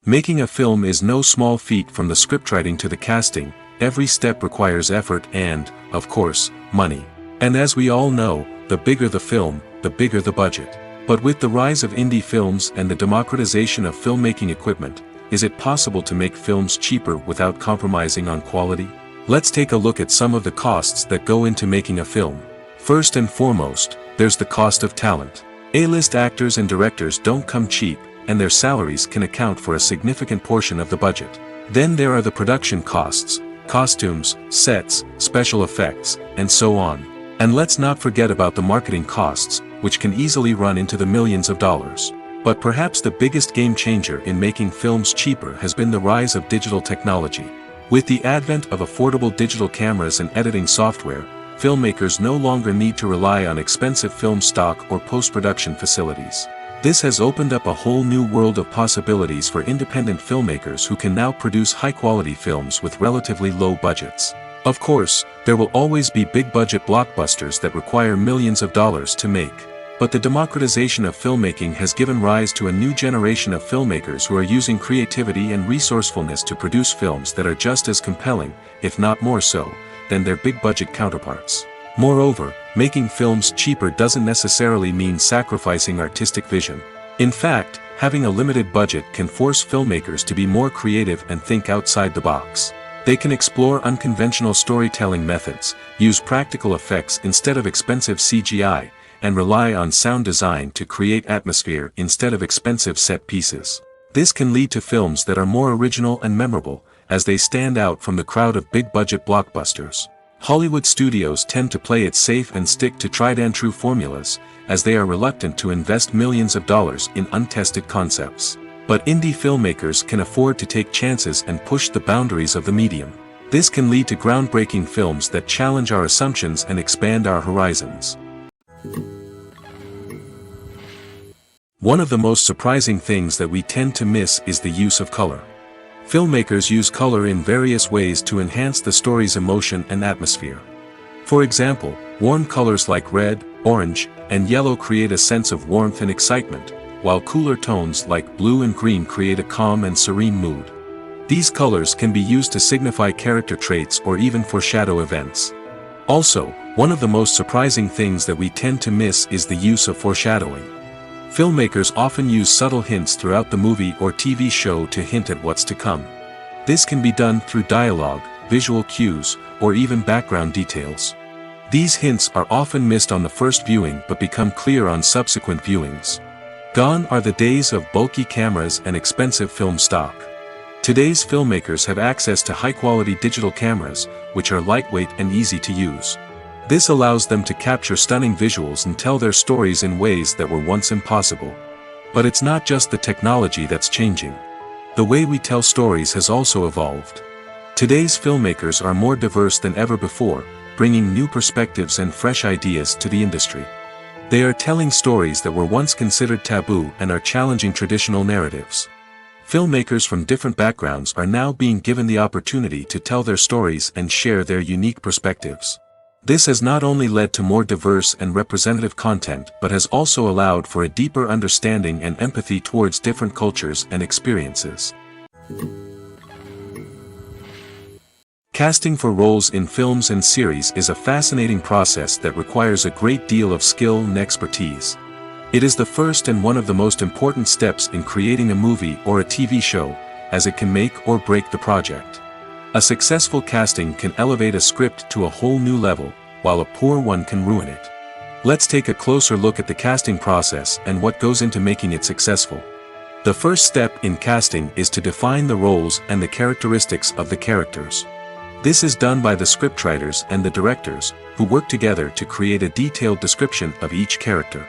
Making a film is no small feat. From the scriptwriting to the casting, every step requires effort and, of course, money. And as we all know, the bigger the film, the bigger the budget. But with the rise of indie films and the democratization of filmmaking equipment, is it possible to make films cheaper without compromising on quality? Let's take a look at some of the costs that go into making a film. First and foremost, there's the cost of talent. A-list actors and directors don't come cheap, and their salaries can account for a significant portion of the budget. Then there are the production costs, costumes, sets, special effects, and so on. And let's not forget about the marketing costs, which can easily run into the millions of dollars. But perhaps the biggest game changer in making films cheaper has been the rise of digital technology. With the advent of affordable digital cameras and editing software, filmmakers no longer need to rely on expensive film stock or post-production facilities. This has opened up a whole new world of possibilities for independent filmmakers who can now produce high-quality films with relatively low budgets. Of course, there will always be big-budget blockbusters that require millions of dollars to make. But the democratization of filmmaking has given rise to a new generation of filmmakers who are using creativity and resourcefulness to produce films that are just as compelling, if not more so, than their big-budget counterparts. Moreover, making films cheaper doesn't necessarily mean sacrificing artistic vision. In fact, having a limited budget can force filmmakers to be more creative and think outside the box. They can explore unconventional storytelling methods, use practical effects instead of expensive CGI, and rely on sound design to create atmosphere instead of expensive set pieces. This can lead to films that are more original and memorable, as they stand out from the crowd of big-budget blockbusters. Hollywood studios tend to play it safe and stick to tried-and-true formulas, as they are reluctant to invest millions of dollars in untested concepts. But indie filmmakers can afford to take chances and push the boundaries of the medium. This can lead to groundbreaking films that challenge our assumptions and expand our horizons. One of the most surprising things that we tend to miss is the use of color. Filmmakers use color in various ways to enhance the story's emotion and atmosphere. For example, warm colors like red, orange, and yellow create a sense of warmth and excitement, while cooler tones like blue and green create a calm and serene mood. These colors can be used to signify character traits or even foreshadow events. Also, one of the most surprising things that we tend to miss is the use of foreshadowing. Filmmakers often use subtle hints throughout the movie or TV show to hint at what's to come. This can be done through dialogue, visual cues, or even background details. These hints are often missed on the first viewing but become clear on subsequent viewings. Gone are the days of bulky cameras and expensive film stock. Today's filmmakers have access to high-quality digital cameras, which are lightweight and easy to use. This allows them to capture stunning visuals and tell their stories in ways that were once impossible. But it's not just the technology that's changing. The way we tell stories has also evolved. Today's filmmakers are more diverse than ever before, bringing new perspectives and fresh ideas to the industry. They are telling stories that were once considered taboo and are challenging traditional narratives. Filmmakers from different backgrounds are now being given the opportunity to tell their stories and share their unique perspectives. This has not only led to more diverse and representative content but has also allowed for a deeper understanding and empathy towards different cultures and experiences. Casting for roles in films and series is a fascinating process that requires a great deal of skill and expertise. It is the first and one of the most important steps in creating a movie or a TV show, as it can make or break the project. A successful casting can elevate a script to a whole new level, while a poor one can ruin it. Let's take a closer look at the casting process and what goes into making it successful. The first step in casting is to define the roles and the characteristics of the characters. This is done by the scriptwriters and the directors, who work together to create a detailed description of each character.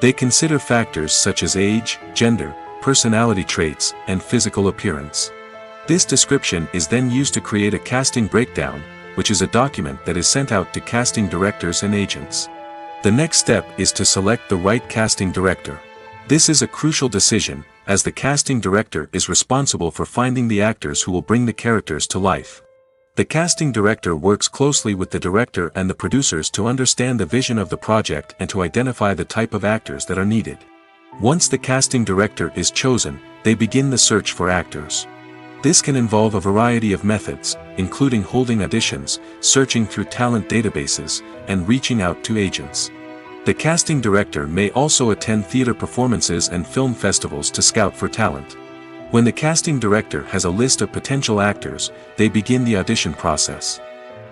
They consider factors such as age, gender, personality traits, and physical appearance. This description is then used to create a casting breakdown, which is a document that is sent out to casting directors and agents. The next step is to select the right casting director. This is a crucial decision, as the casting director is responsible for finding the actors who will bring the characters to life. The casting director works closely with the director and the producers to understand the vision of the project and to identify the type of actors that are needed. Once the casting director is chosen, they begin the search for actors. This can involve a variety of methods, including holding auditions, searching through talent databases, and reaching out to agents. The casting director may also attend theater performances and film festivals to scout for talent. When the casting director has a list of potential actors, they begin the audition process.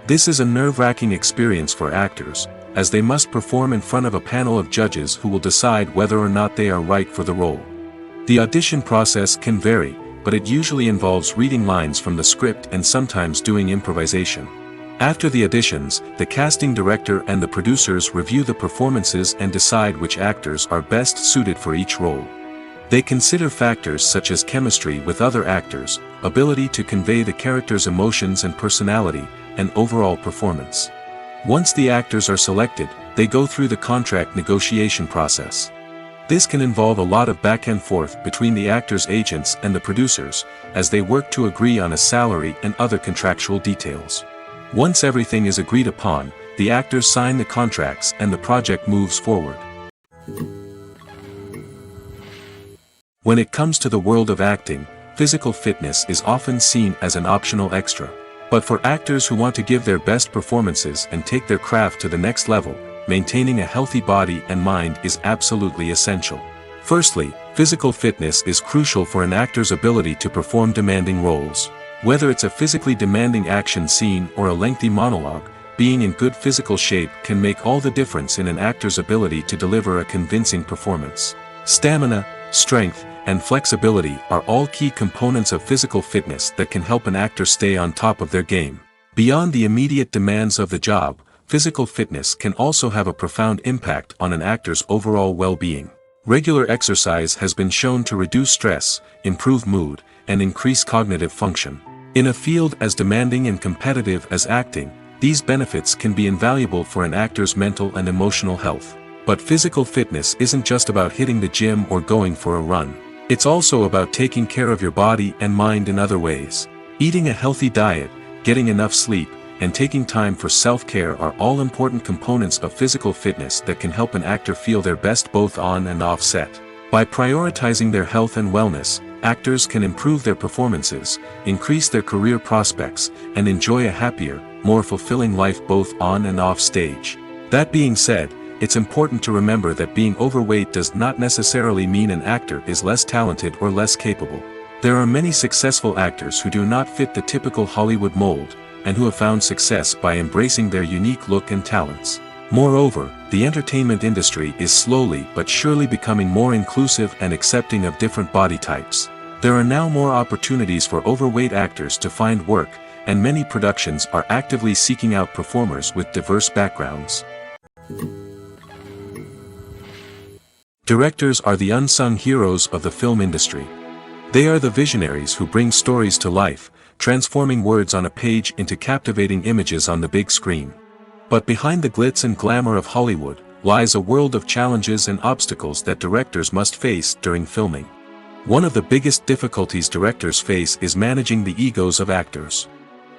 This is a nerve-wracking experience for actors, as they must perform in front of a panel of judges who will decide whether or not they are right for the role. The audition process can vary, but it usually involves reading lines from the script and sometimes doing improvisation. After the auditions, the casting director and the producers review the performances and decide which actors are best suited for each role. They consider factors such as chemistry with other actors, ability to convey the character's emotions and personality, and overall performance. Once the actors are selected, they go through the contract negotiation process. This can involve a lot of back and forth between the actors' agents and the producers, as they work to agree on a salary and other contractual details. Once everything is agreed upon, the actors sign the contracts and the project moves forward. When it comes to the world of acting, physical fitness is often seen as an optional extra. But for actors who want to give their best performances and take their craft to the next level, maintaining a healthy body and mind is absolutely essential. Firstly, physical fitness is crucial for an actor's ability to perform demanding roles. Whether it's a physically demanding action scene or a lengthy monologue, being in good physical shape can make all the difference in an actor's ability to deliver a convincing performance. Stamina, strength, and flexibility are all key components of physical fitness that can help an actor stay on top of their game. Beyond the immediate demands of the job, physical fitness can also have a profound impact on an actor's overall well-being. Regular exercise has been shown to reduce stress, improve mood, and increase cognitive function. In a field as demanding and competitive as acting, these benefits can be invaluable for an actor's mental and emotional health. But physical fitness isn't just about hitting the gym or going for a run. It's also about taking care of your body and mind in other ways. Eating a healthy diet, getting enough sleep, and taking time for self-care are all important components of physical fitness that can help an actor feel their best both on and off set. By prioritizing their health and wellness, actors can improve their performances, increase their career prospects, and enjoy a happier, more fulfilling life both on and off stage. That being said, it's important to remember that being overweight does not necessarily mean an actor is less talented or less capable. There are many successful actors who do not fit the typical Hollywood mold, and who have found success by embracing their unique look and talents. Moreover, the entertainment industry is slowly but surely becoming more inclusive and accepting of different body types. There are now more opportunities for overweight actors to find work, and many productions are actively seeking out performers with diverse backgrounds. Directors are the unsung heroes of the film industry. They are the visionaries who bring stories to life, transforming words on a page into captivating images on the big screen. But behind the glitz and glamour of Hollywood lies a world of challenges and obstacles that directors must face during filming. One of the biggest difficulties directors face is managing the egos of actors.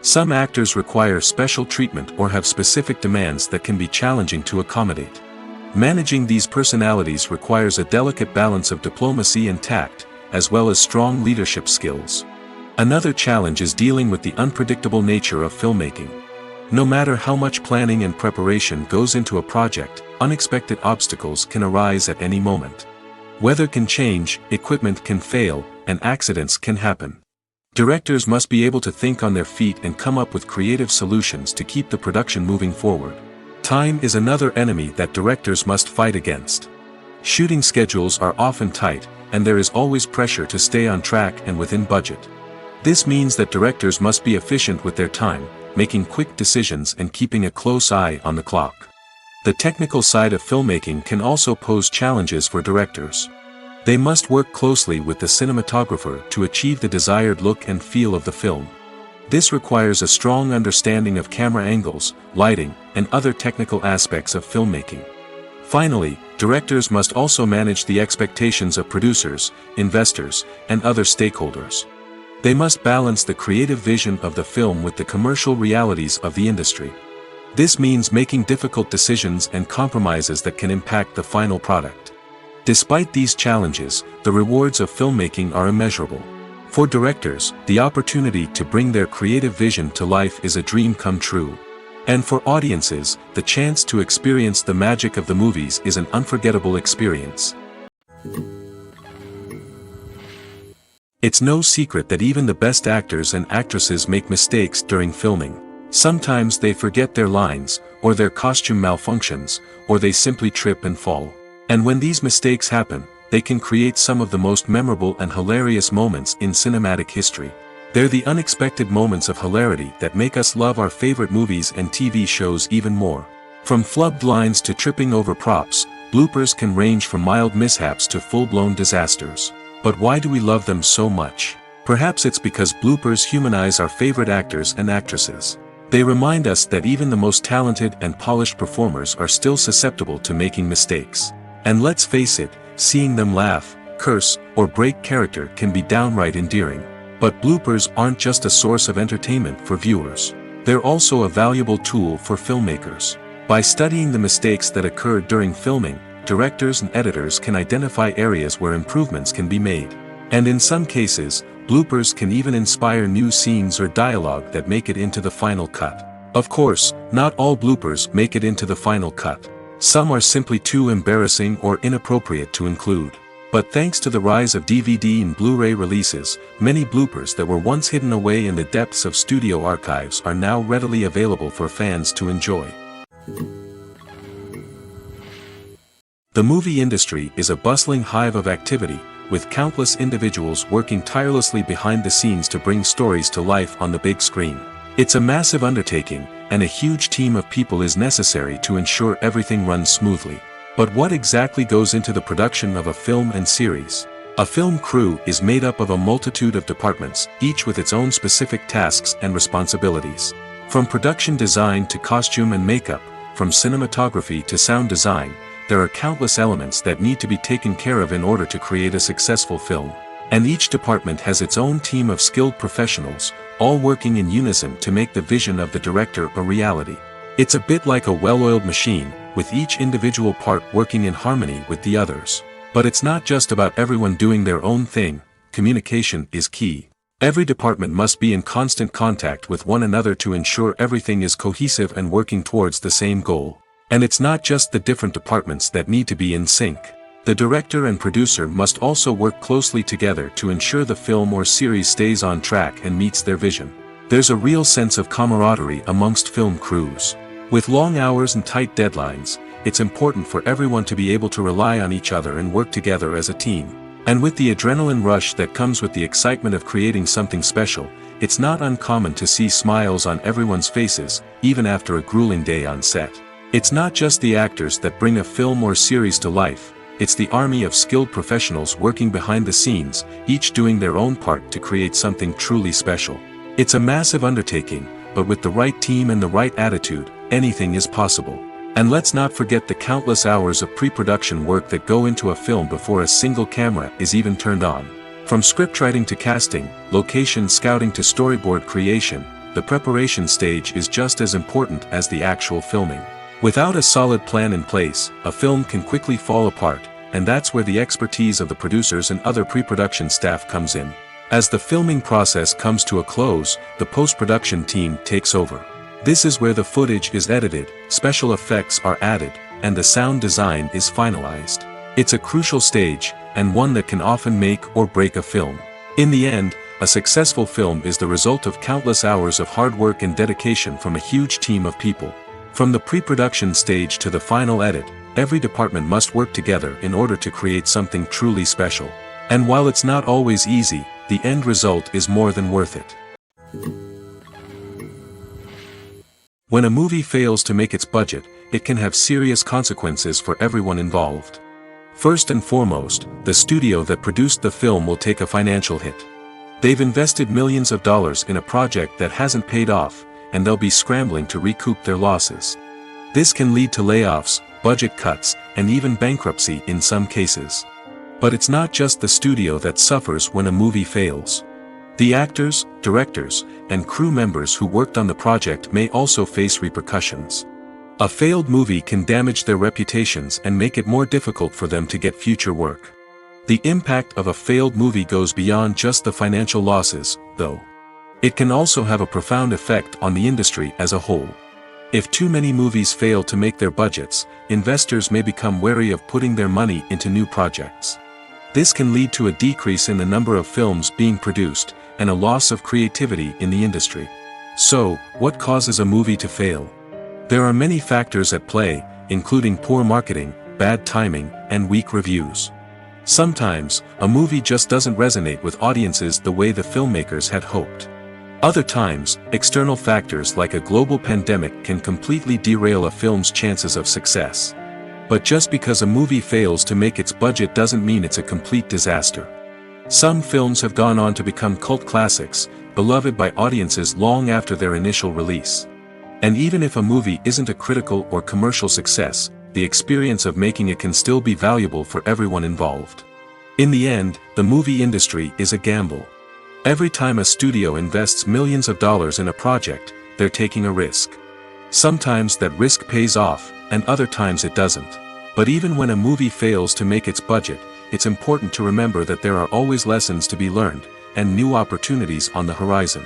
Some actors require special treatment or have specific demands that can be challenging to accommodate. Managing these personalities requires a delicate balance of diplomacy and tact, as well as strong leadership skills. Another challenge is dealing with the unpredictable nature of filmmaking. No matter how much planning and preparation goes into a project, unexpected obstacles can arise at any moment. Weather can change, equipment can fail, and accidents can happen. Directors must be able to think on their feet and come up with creative solutions to keep the production moving forward. Time is another enemy that directors must fight against. Shooting schedules are often tight, and there is always pressure to stay on track and within budget. This means that directors must be efficient with their time, making quick decisions and keeping a close eye on the clock. The technical side of filmmaking can also pose challenges for directors. They must work closely with the cinematographer to achieve the desired look and feel of the film. This requires a strong understanding of camera angles, lighting, and other technical aspects of filmmaking. Finally, directors must also manage the expectations of producers, investors, and other stakeholders. They must balance the creative vision of the film with the commercial realities of the industry. This means making difficult decisions and compromises that can impact the final product. Despite these challenges, the rewards of filmmaking are immeasurable. For directors, the opportunity to bring their creative vision to life is a dream come true. And for audiences, the chance to experience the magic of the movies is an unforgettable experience. It's no secret that even the best actors and actresses make mistakes during filming. Sometimes they forget their lines, or their costume malfunctions, or they simply trip and fall. And when these mistakes happen, they can create some of the most memorable and hilarious moments in cinematic history. They're the unexpected moments of hilarity that make us love our favorite movies and TV shows even more. From flubbed lines to tripping over props, bloopers can range from mild mishaps to full-blown disasters. But why do we love them so much? Perhaps it's because bloopers humanize our favorite actors and actresses. They remind us that even the most talented and polished performers are still susceptible to making mistakes. And let's face it, seeing them laugh, curse, or break character can be downright endearing. But bloopers aren't just a source of entertainment for viewers. They're also a valuable tool for filmmakers. By studying the mistakes that occurred during filming, directors and editors can identify areas where improvements can be made. And in some cases, bloopers can even inspire new scenes or dialogue that make it into the final cut. Of course, not all bloopers make it into the final cut. Some are simply too embarrassing or inappropriate to include. But thanks to the rise of DVD and Blu-ray releases, many bloopers that were once hidden away in the depths of studio archives are now readily available for fans to enjoy. The movie industry is a bustling hive of activity, with countless individuals working tirelessly behind the scenes to bring stories to life on the big screen. It's a massive undertaking, and a huge team of people is necessary to ensure everything runs smoothly. But what exactly goes into the production of a film and series? A film crew is made up of a multitude of departments, each with its own specific tasks and responsibilities. From production design to costume and makeup, from cinematography to sound design, there are countless elements that need to be taken care of in order to create a successful film. And each department has its own team of skilled professionals, all working in unison to make the vision of the director a reality. It's a bit like a well-oiled machine, with each individual part working in harmony with the others. But it's not just about everyone doing their own thing. Communication is key. Every department must be in constant contact with one another to ensure everything is cohesive and working towards the same goal. And it's not just the different departments that need to be in sync. The director and producer must also work closely together to ensure the film or series stays on track and meets their vision. There's a real sense of camaraderie amongst film crews. With long hours and tight deadlines, it's important for everyone to be able to rely on each other and work together as a team. And with the adrenaline rush that comes with the excitement of creating something special, it's not uncommon to see smiles on everyone's faces, even after a grueling day on set. It's not just the actors that bring a film or series to life, it's the army of skilled professionals working behind the scenes, each doing their own part to create something truly special. It's a massive undertaking, but with the right team and the right attitude, anything is possible. And let's not forget the countless hours of pre-production work that go into a film before a single camera is even turned on. From scriptwriting to casting, location scouting to storyboard creation, the preparation stage is just as important as the actual filming. Without a solid plan in place, a film can quickly fall apart, and that's where the expertise of the producers and other pre-production staff comes in. As the filming process comes to a close, the post-production team takes over. This is where the footage is edited, special effects are added, and the sound design is finalized. It's a crucial stage, and one that can often make or break a film. In the end, a successful film is the result of countless hours of hard work and dedication from a huge team of people. From the pre-production stage to the final edit, every department must work together in order to create something truly special. And while it's not always easy, the end result is more than worth it. When a movie fails to make its budget, it can have serious consequences for everyone involved. First and foremost, the studio that produced the film will take a financial hit. They've invested millions of dollars in a project that hasn't paid off, and they'll be scrambling to recoup their losses. This can lead to layoffs, budget cuts, and even bankruptcy in some cases. But it's not just the studio that suffers when a movie fails. The actors, directors, and crew members who worked on the project may also face repercussions. A failed movie can damage their reputations and make it more difficult for them to get future work. The impact of a failed movie goes beyond just the financial losses, though. It can also have a profound effect on the industry as a whole. If too many movies fail to make their budgets, investors may become wary of putting their money into new projects. This can lead to a decrease in the number of films being produced, and a loss of creativity in the industry. So, what causes a movie to fail? There are many factors at play, including poor marketing, bad timing, and weak reviews. Sometimes, a movie just doesn't resonate with audiences the way the filmmakers had hoped. Other times, external factors like a global pandemic can completely derail a film's chances of success. But just because a movie fails to make its budget doesn't mean it's a complete disaster. Some films have gone on to become cult classics, beloved by audiences long after their initial release. And even if a movie isn't a critical or commercial success, the experience of making it can still be valuable for everyone involved. In the end, the movie industry is a gamble. Every time a studio invests millions of dollars in a project, they're taking a risk. Sometimes that risk pays off, and other times it doesn't. But even when a movie fails to make its budget, it's important to remember that there are always lessons to be learned, and new opportunities on the horizon.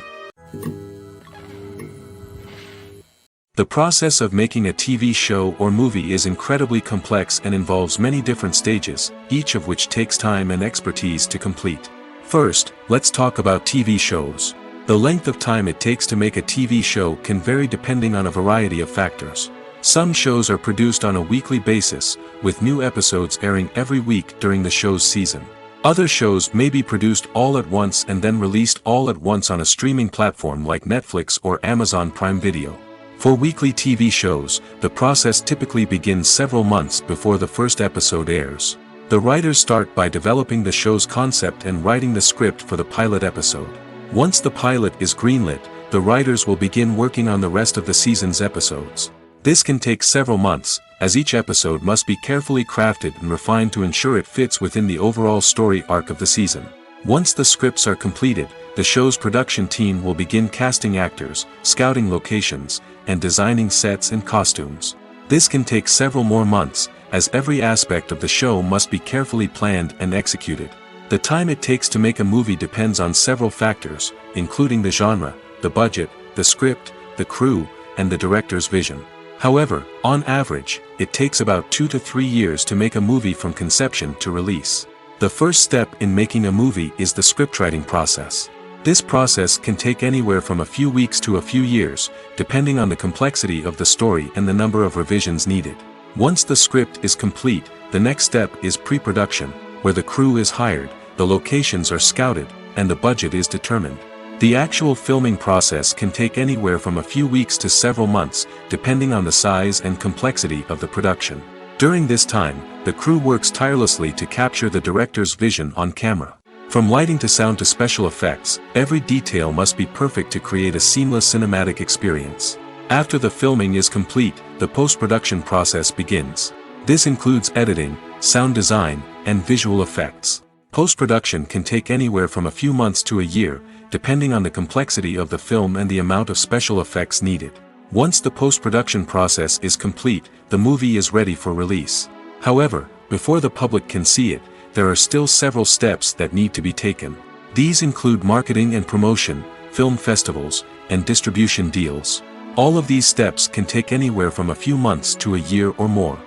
The process of making a TV show or movie is incredibly complex and involves many different stages, each of which takes time and expertise to complete. First, let's talk about TV shows. The length of time it takes to make a TV show can vary depending on a variety of factors. Some shows are produced on a weekly basis, with new episodes airing every week during the show's season. Other shows may be produced all at once and then released all at once on a streaming platform like Netflix or Amazon Prime Video. For weekly TV shows, the process typically begins several months before the first episode airs. The writers start by developing the show's concept and writing the script for the pilot episode. Once the pilot is greenlit, the writers will begin working on the rest of the season's episodes. This can take several months, as each episode must be carefully crafted and refined to ensure it fits within the overall story arc of the season. Once the scripts are completed, the show's production team will begin casting actors, scouting locations, and designing sets and costumes. This can take several more months, as every aspect of the show must be carefully planned and executed. The time it takes to make a movie depends on several factors, including the genre, the budget, the script, the crew, and the director's vision. However, on average, it takes about 2 to 3 years to make a movie from conception to release. The first step in making a movie is the scriptwriting process. This process can take anywhere from a few weeks to a few years, depending on the complexity of the story and the number of revisions needed. Once the script is complete, the next step is pre-production, where the crew is hired, the locations are scouted, and the budget is determined. The actual filming process can take anywhere from a few weeks to several months, depending on the size and complexity of the production. During this time, the crew works tirelessly to capture the director's vision on camera. From lighting to sound to special effects, every detail must be perfect to create a seamless cinematic experience. After the filming is complete, the post-production process begins. This includes editing, sound design, and visual effects. Post-production can take anywhere from a few months to a year, depending on the complexity of the film and the amount of special effects needed. Once the post-production process is complete, the movie is ready for release. However, before the public can see it, there are still several steps that need to be taken. These include marketing and promotion, film festivals, and distribution deals. All of these steps can take anywhere from a few months to a year or more.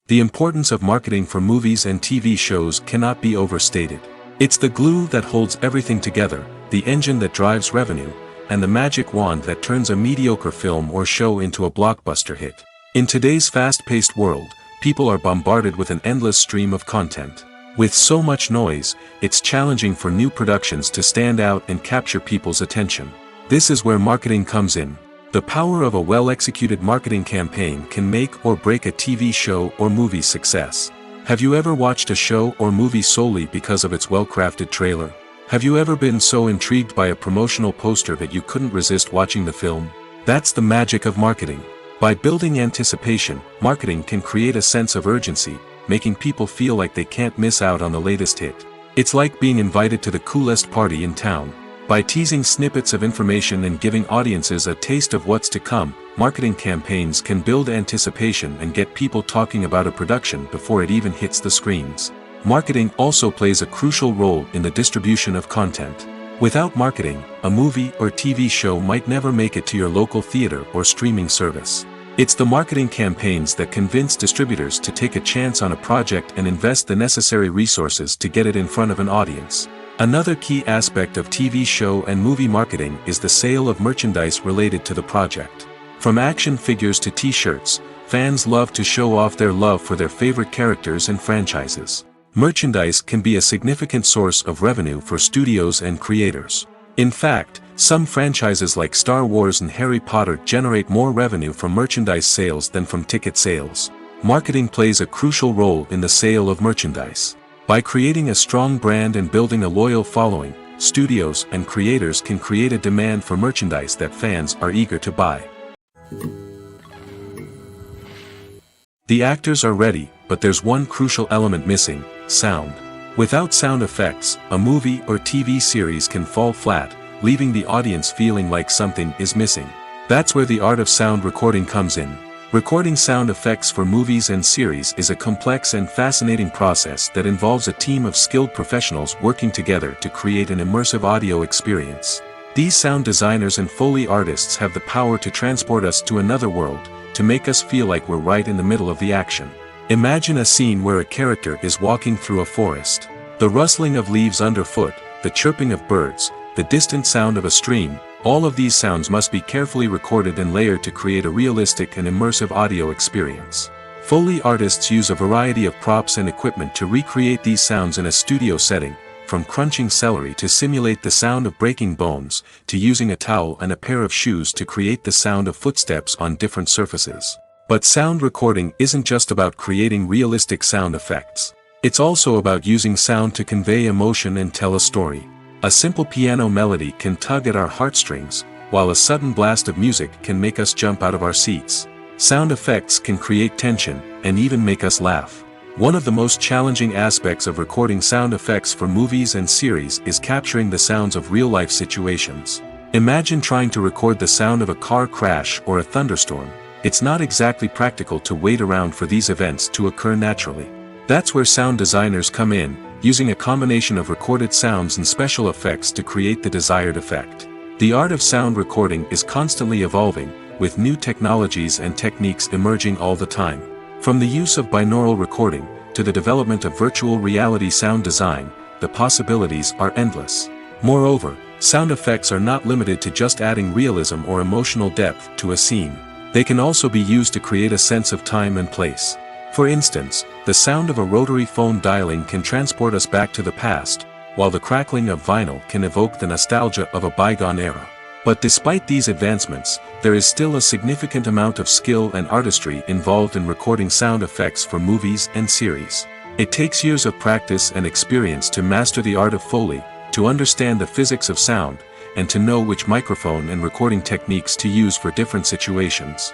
The importance of marketing for movies and TV shows cannot be overstated. It's the glue that holds everything together, the engine that drives revenue, and the magic wand that turns a mediocre film or show into a blockbuster hit. In today's fast-paced world, people are bombarded with an endless stream of content. With so much noise, it's challenging for new productions to stand out and capture people's attention. This is where marketing comes in. The power of a well-executed marketing campaign can make or break a TV show or movie's success. Have you ever watched a show or movie solely because of its well-crafted trailer? Have you ever been so intrigued by a promotional poster that you couldn't resist watching the film? That's the magic of marketing. By building anticipation, marketing can create a sense of urgency, making people feel like they can't miss out on the latest hit. It's like being invited to the coolest party in town. By teasing snippets of information and giving audiences a taste of what's to come, marketing campaigns can build anticipation and get people talking about a production before it even hits the screens. Marketing also plays a crucial role in the distribution of content. Without marketing, a movie or TV show might never make it to your local theater or streaming service. It's the marketing campaigns that convince distributors to take a chance on a project and invest the necessary resources to get it in front of an audience. Another key aspect of TV show and movie marketing is the sale of merchandise related to the project. From action figures to t-shirts, fans love to show off their love for their favorite characters and franchises. Merchandise can be a significant source of revenue for studios and creators. In fact, some franchises like Star Wars and Harry Potter generate more revenue from merchandise sales than from ticket sales. Marketing plays a crucial role in the sale of merchandise. By creating a strong brand and building a loyal following, studios and creators can create a demand for merchandise that fans are eager to buy. The actors are ready, but there's one crucial element missing: sound. Without sound effects, a movie or TV series can fall flat, leaving the audience feeling like something is missing. That's where the art of sound recording comes in. Recording sound effects for movies and series is a complex and fascinating process that involves a team of skilled professionals working together to create an immersive audio experience. These sound designers and Foley artists have the power to transport us to another world, to make us feel like we're right in the middle of the action. Imagine a scene where a character is walking through a forest. The rustling of leaves underfoot, the chirping of birds, the distant sound of a stream, all of these sounds must be carefully recorded and layered to create a realistic and immersive audio experience. Foley artists use a variety of props and equipment to recreate these sounds in a studio setting, from crunching celery to simulate the sound of breaking bones, to using a towel and a pair of shoes to create the sound of footsteps on different surfaces. But sound recording isn't just about creating realistic sound effects. It's also about using sound to convey emotion and tell a story. A simple piano melody can tug at our heartstrings, while a sudden blast of music can make us jump out of our seats. Sound effects can create tension, and even make us laugh. One of the most challenging aspects of recording sound effects for movies and series is capturing the sounds of real-life situations. Imagine trying to record the sound of a car crash or a thunderstorm. It's not exactly practical to wait around for these events to occur naturally. That's where sound designers come in, using a combination of recorded sounds and special effects to create the desired effect. The art of sound recording is constantly evolving, with new technologies and techniques emerging all the time. From the use of binaural recording, to the development of virtual reality sound design, the possibilities are endless. Moreover, sound effects are not limited to just adding realism or emotional depth to a scene. They can also be used to create a sense of time and place. For instance, the sound of a rotary phone dialing can transport us back to the past, while the crackling of vinyl can evoke the nostalgia of a bygone era. But despite these advancements, there is still a significant amount of skill and artistry involved in recording sound effects for movies and series. It takes years of practice and experience to master the art of Foley, to understand the physics of sound, and to know which microphone and recording techniques to use for different situations.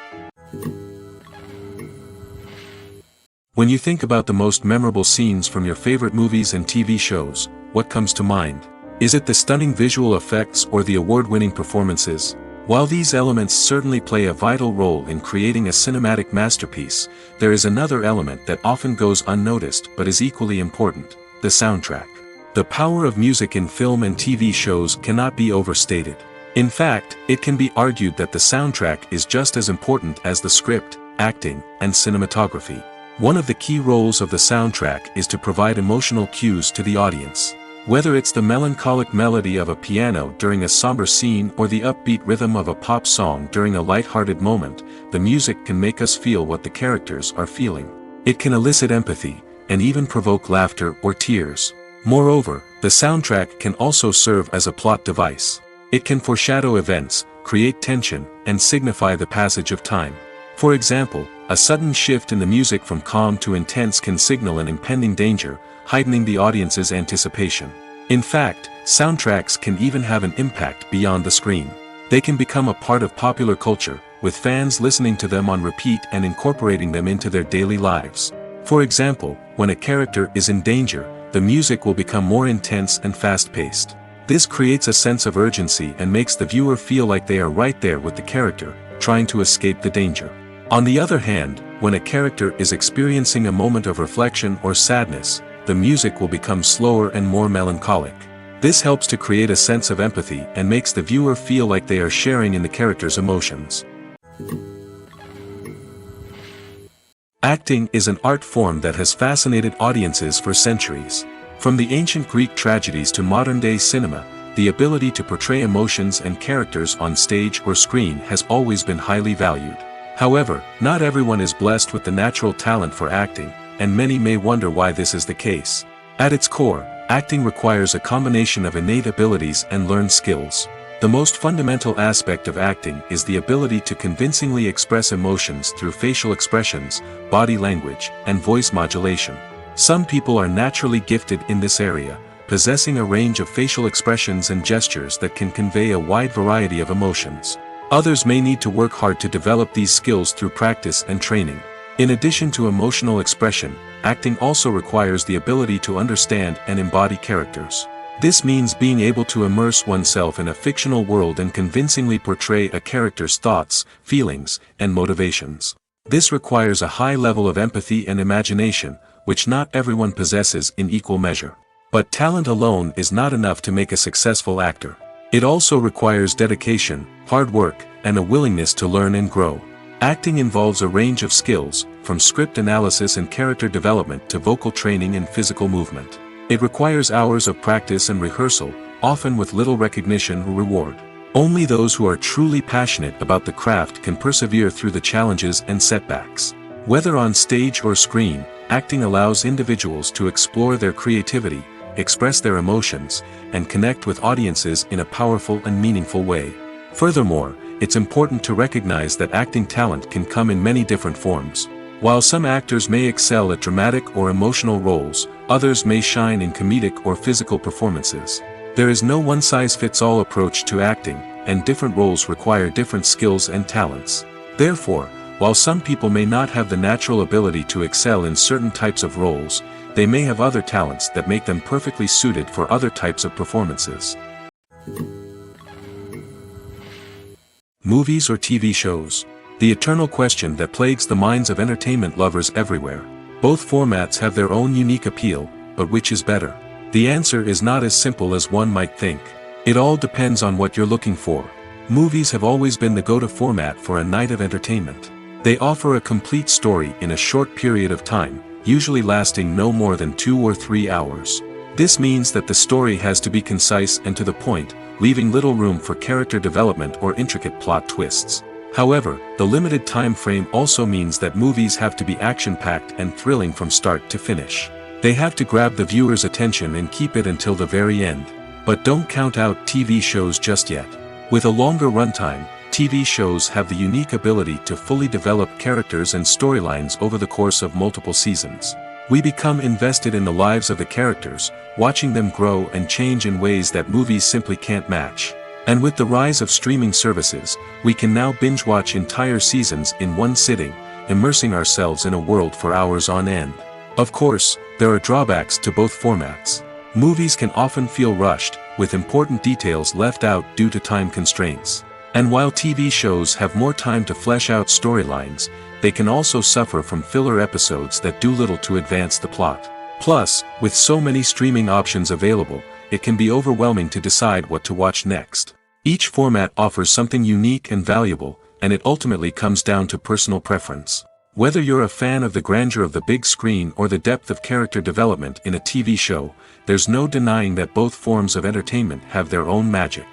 When you think about the most memorable scenes from your favorite movies and TV shows, what comes to mind? Is it the stunning visual effects or the award-winning performances? While these elements certainly play a vital role in creating a cinematic masterpiece, there is another element that often goes unnoticed but is equally important: the soundtrack. The power of music in film and TV shows cannot be overstated. In fact, it can be argued that the soundtrack is just as important as the script, acting, and cinematography. One of the key roles of the soundtrack is to provide emotional cues to the audience. Whether it's the melancholic melody of a piano during a somber scene or the upbeat rhythm of a pop song during a light-hearted moment, the music can make us feel what the characters are feeling. It can elicit empathy, and even provoke laughter or tears. Moreover, the soundtrack can also serve as a plot device. It can foreshadow events, create tension, and signify the passage of time. For example, a sudden shift in the music from calm to intense can signal an impending danger, heightening the audience's anticipation. In fact, soundtracks can even have an impact beyond the screen. They can become a part of popular culture, with fans listening to them on repeat and incorporating them into their daily lives. For example, when a character is in danger, the music will become more intense and fast-paced. This creates a sense of urgency and makes the viewer feel like they are right there with the character, trying to escape the danger. On the other hand, when a character is experiencing a moment of reflection or sadness, the music will become slower and more melancholic. This helps to create a sense of empathy and makes the viewer feel like they are sharing in the character's emotions. Acting is an art form that has fascinated audiences for centuries. From the ancient Greek tragedies to modern-day cinema, the ability to portray emotions and characters on stage or screen has always been highly valued. However, not everyone is blessed with the natural talent for acting, and many may wonder why this is the case. At its core, acting requires a combination of innate abilities and learned skills. The most fundamental aspect of acting is the ability to convincingly express emotions through facial expressions, body language, and voice modulation. Some people are naturally gifted in this area, possessing a range of facial expressions and gestures that can convey a wide variety of emotions. Others may need to work hard to develop these skills through practice and training. In addition to emotional expression, acting also requires the ability to understand and embody characters. This means being able to immerse oneself in a fictional world and convincingly portray a character's thoughts, feelings, and motivations. This requires a high level of empathy and imagination, which not everyone possesses in equal measure. But talent alone is not enough to make a successful actor. It also requires dedication, hard work, and a willingness to learn and grow. Acting involves a range of skills, from script analysis and character development to vocal training and physical movement. It requires hours of practice and rehearsal, often with little recognition or reward. Only those who are truly passionate about the craft can persevere through the challenges and setbacks. Whether on stage or screen, acting allows individuals to explore their creativity, express their emotions, and connect with audiences in a powerful and meaningful way. Furthermore, it's important to recognize that acting talent can come in many different forms. While some actors may excel at dramatic or emotional roles, others may shine in comedic or physical performances. There is no one-size-fits-all approach to acting, and different roles require different skills and talents. Therefore, while some people may not have the natural ability to excel in certain types of roles, they may have other talents that make them perfectly suited for other types of performances. Movies or TV shows? The eternal question that plagues the minds of entertainment lovers everywhere. Both formats have their own unique appeal, but which is better? The answer is not as simple as one might think. It all depends on what you're looking for. Movies have always been the go-to format for a night of entertainment. They offer a complete story in a short period of time, usually lasting no more than 2 or 3 hours. This means that the story has to be concise and to the point, leaving little room for character development or intricate plot twists. However, the limited time frame also means that movies have to be action-packed and thrilling from start to finish. They have to grab the viewer's attention and keep it until the very end. But don't count out TV shows just yet. With a longer runtime, TV shows have the unique ability to fully develop characters and storylines over the course of multiple seasons. We become invested in the lives of the characters, watching them grow and change in ways that movies simply can't match. And with the rise of streaming services, we can now binge-watch entire seasons in one sitting, immersing ourselves in a world for hours on end. Of course, there are drawbacks to both formats. Movies can often feel rushed, with important details left out due to time constraints. And while TV shows have more time to flesh out storylines, they can also suffer from filler episodes that do little to advance the plot. Plus, with so many streaming options available, it can be overwhelming to decide what to watch next. Each format offers something unique and valuable, and it ultimately comes down to personal preference. Whether you're a fan of the grandeur of the big screen or the depth of character development in a TV show, there's no denying that both forms of entertainment have their own magic.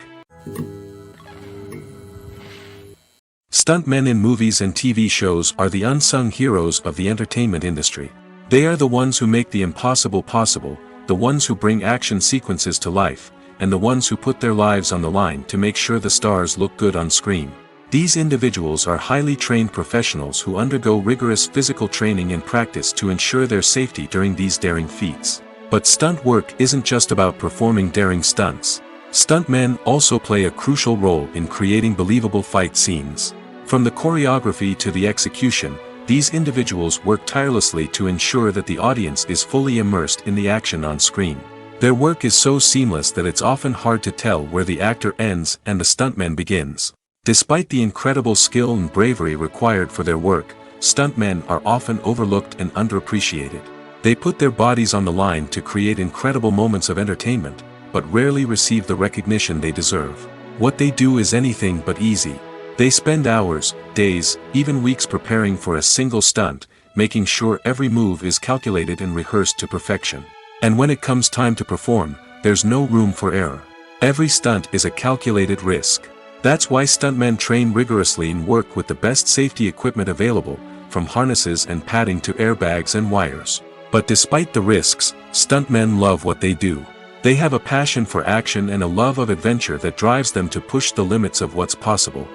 Stuntmen in movies and TV shows are the unsung heroes of the entertainment industry. They are the ones who make the impossible possible, the ones who bring action sequences to life, and the ones who put their lives on the line to make sure the stars look good on screen. These individuals are highly trained professionals who undergo rigorous physical training and practice to ensure their safety during these daring feats. But stunt work isn't just about performing daring stunts. Stuntmen also play a crucial role in creating believable fight scenes. From the choreography to the execution, these individuals work tirelessly to ensure that the audience is fully immersed in the action on screen. Their work is so seamless that it's often hard to tell where the actor ends and the stuntman begins. Despite the incredible skill and bravery required for their work, stuntmen are often overlooked and underappreciated. They put their bodies on the line to create incredible moments of entertainment, but rarely receive the recognition they deserve. What they do is anything but easy. They spend hours, days, even weeks preparing for a single stunt, making sure every move is calculated and rehearsed to perfection. And when it comes time to perform, there's no room for error. Every stunt is a calculated risk. That's why stuntmen train rigorously and work with the best safety equipment available, from harnesses and padding to airbags and wires. But despite the risks, stuntmen love what they do. They have a passion for action and a love of adventure that drives them to push the limits of what's possible.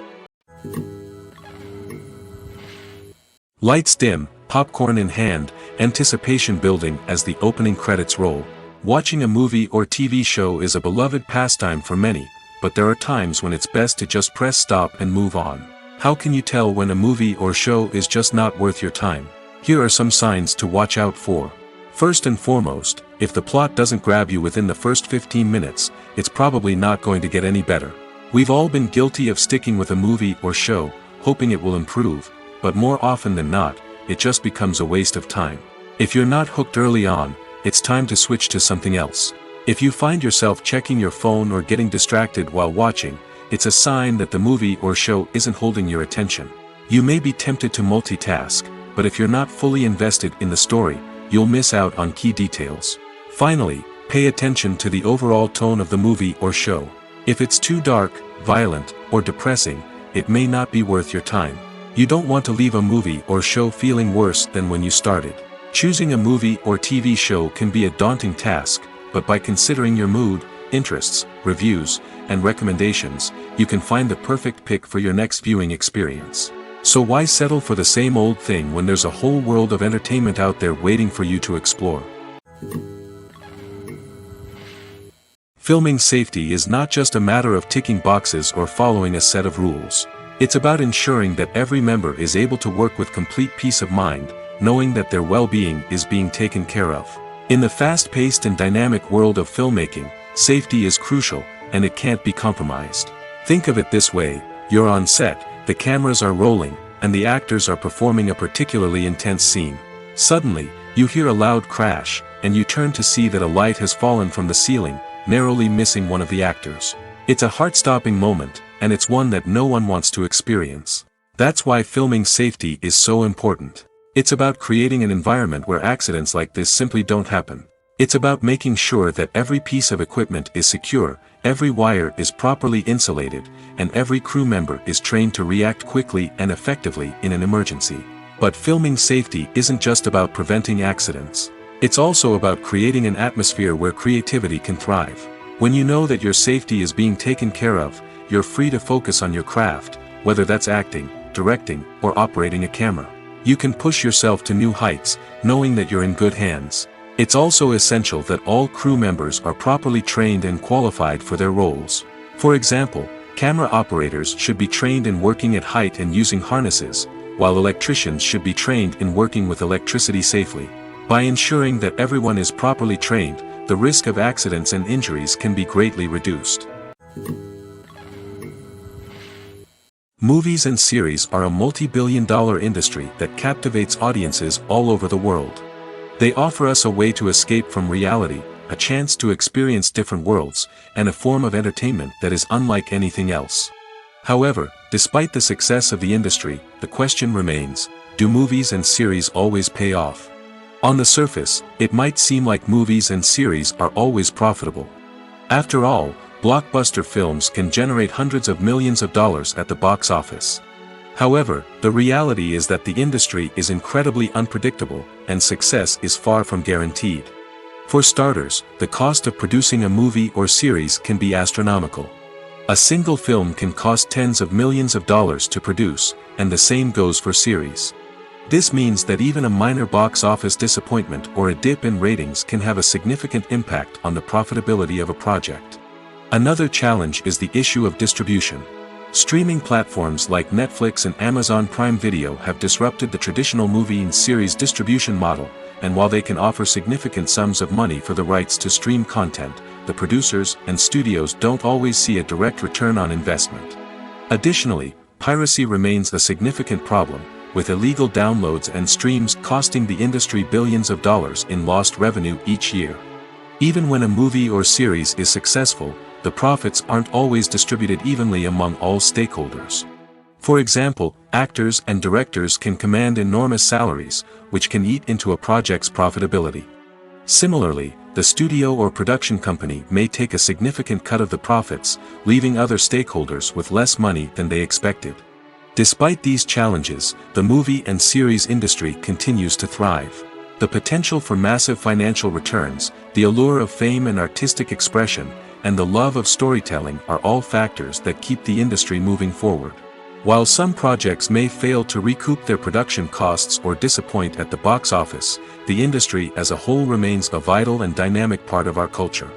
Lights dim, popcorn in hand, anticipation building as the opening credits roll. Watching a movie or TV show is a beloved pastime for many, but there are times when it's best to just press stop and move on. How can you tell when a movie or show is just not worth your time? Here are some signs to watch out for. First and foremost, if the plot doesn't grab you within the first 15 minutes, it's probably not going to get any better. We've all been guilty of sticking with a movie or show, hoping it will improve, but more often than not, it just becomes a waste of time. If you're not hooked early on, it's time to switch to something else. If you find yourself checking your phone or getting distracted while watching, it's a sign that the movie or show isn't holding your attention. You may be tempted to multitask, but if you're not fully invested in the story, you'll miss out on key details. Finally, pay attention to the overall tone of the movie or show. If it's too dark, violent, or depressing, it may not be worth your time. You don't want to leave a movie or show feeling worse than when you started. Choosing a movie or TV show can be a daunting task, but by considering your mood, interests, reviews, and recommendations, you can find the perfect pick for your next viewing experience. So why settle for the same old thing when there's a whole world of entertainment out there waiting for you to explore? Filming safety is not just a matter of ticking boxes or following a set of rules. It's about ensuring that every member is able to work with complete peace of mind, knowing that their well-being is being taken care of. In the fast-paced and dynamic world of filmmaking, safety is crucial, and it can't be compromised. Think of it this way: you're on set, the cameras are rolling, and the actors are performing a particularly intense scene. Suddenly, you hear a loud crash, and you turn to see that a light has fallen from the ceiling, narrowly missing one of the actors. It's a heart-stopping moment, and it's one that no one wants to experience. That's why filming safety is so important. It's about creating an environment where accidents like this simply don't happen. It's about making sure that every piece of equipment is secure, every wire is properly insulated, and every crew member is trained to react quickly and effectively in an emergency. But filming safety isn't just about preventing accidents. It's also about creating an atmosphere where creativity can thrive. When you know that your safety is being taken care of, you're free to focus on your craft, whether that's acting, directing, or operating a camera. You can push yourself to new heights, knowing that you're in good hands. It's also essential that all crew members are properly trained and qualified for their roles. For example, camera operators should be trained in working at height and using harnesses, while electricians should be trained in working with electricity safely. By ensuring that everyone is properly trained, the risk of accidents and injuries can be greatly reduced. Movies and series are a multi-billion-dollar industry that captivates audiences all over the world. They offer us a way to escape from reality, a chance to experience different worlds, and a form of entertainment that is unlike anything else. However, despite the success of the industry, the question remains, do movies and series always pay off? On the surface, it might seem like movies and series are always profitable. After all, blockbuster films can generate hundreds of millions of dollars at the box office. However, the reality is that the industry is incredibly unpredictable, and success is far from guaranteed. For starters, the cost of producing a movie or series can be astronomical. A single film can cost tens of millions of dollars to produce, and the same goes for series. This means that even a minor box office disappointment or a dip in ratings can have a significant impact on the profitability of a project. Another challenge is the issue of distribution. Streaming platforms like Netflix and Amazon Prime Video have disrupted the traditional movie and series distribution model, and while they can offer significant sums of money for the rights to stream content, the producers and studios don't always see a direct return on investment. Additionally, piracy remains a significant problem, with illegal downloads and streams costing the industry billions of dollars in lost revenue each year. Even when a movie or series is successful, the profits aren't always distributed evenly among all stakeholders. For example, actors and directors can command enormous salaries, which can eat into a project's profitability. Similarly, the studio or production company may take a significant cut of the profits, leaving other stakeholders with less money than they expected. Despite these challenges, the movie and series industry continues to thrive. The potential for massive financial returns, the allure of fame and artistic expression, and the love of storytelling are all factors that keep the industry moving forward. While some projects may fail to recoup their production costs or disappoint at the box office, the industry as a whole remains a vital and dynamic part of our culture.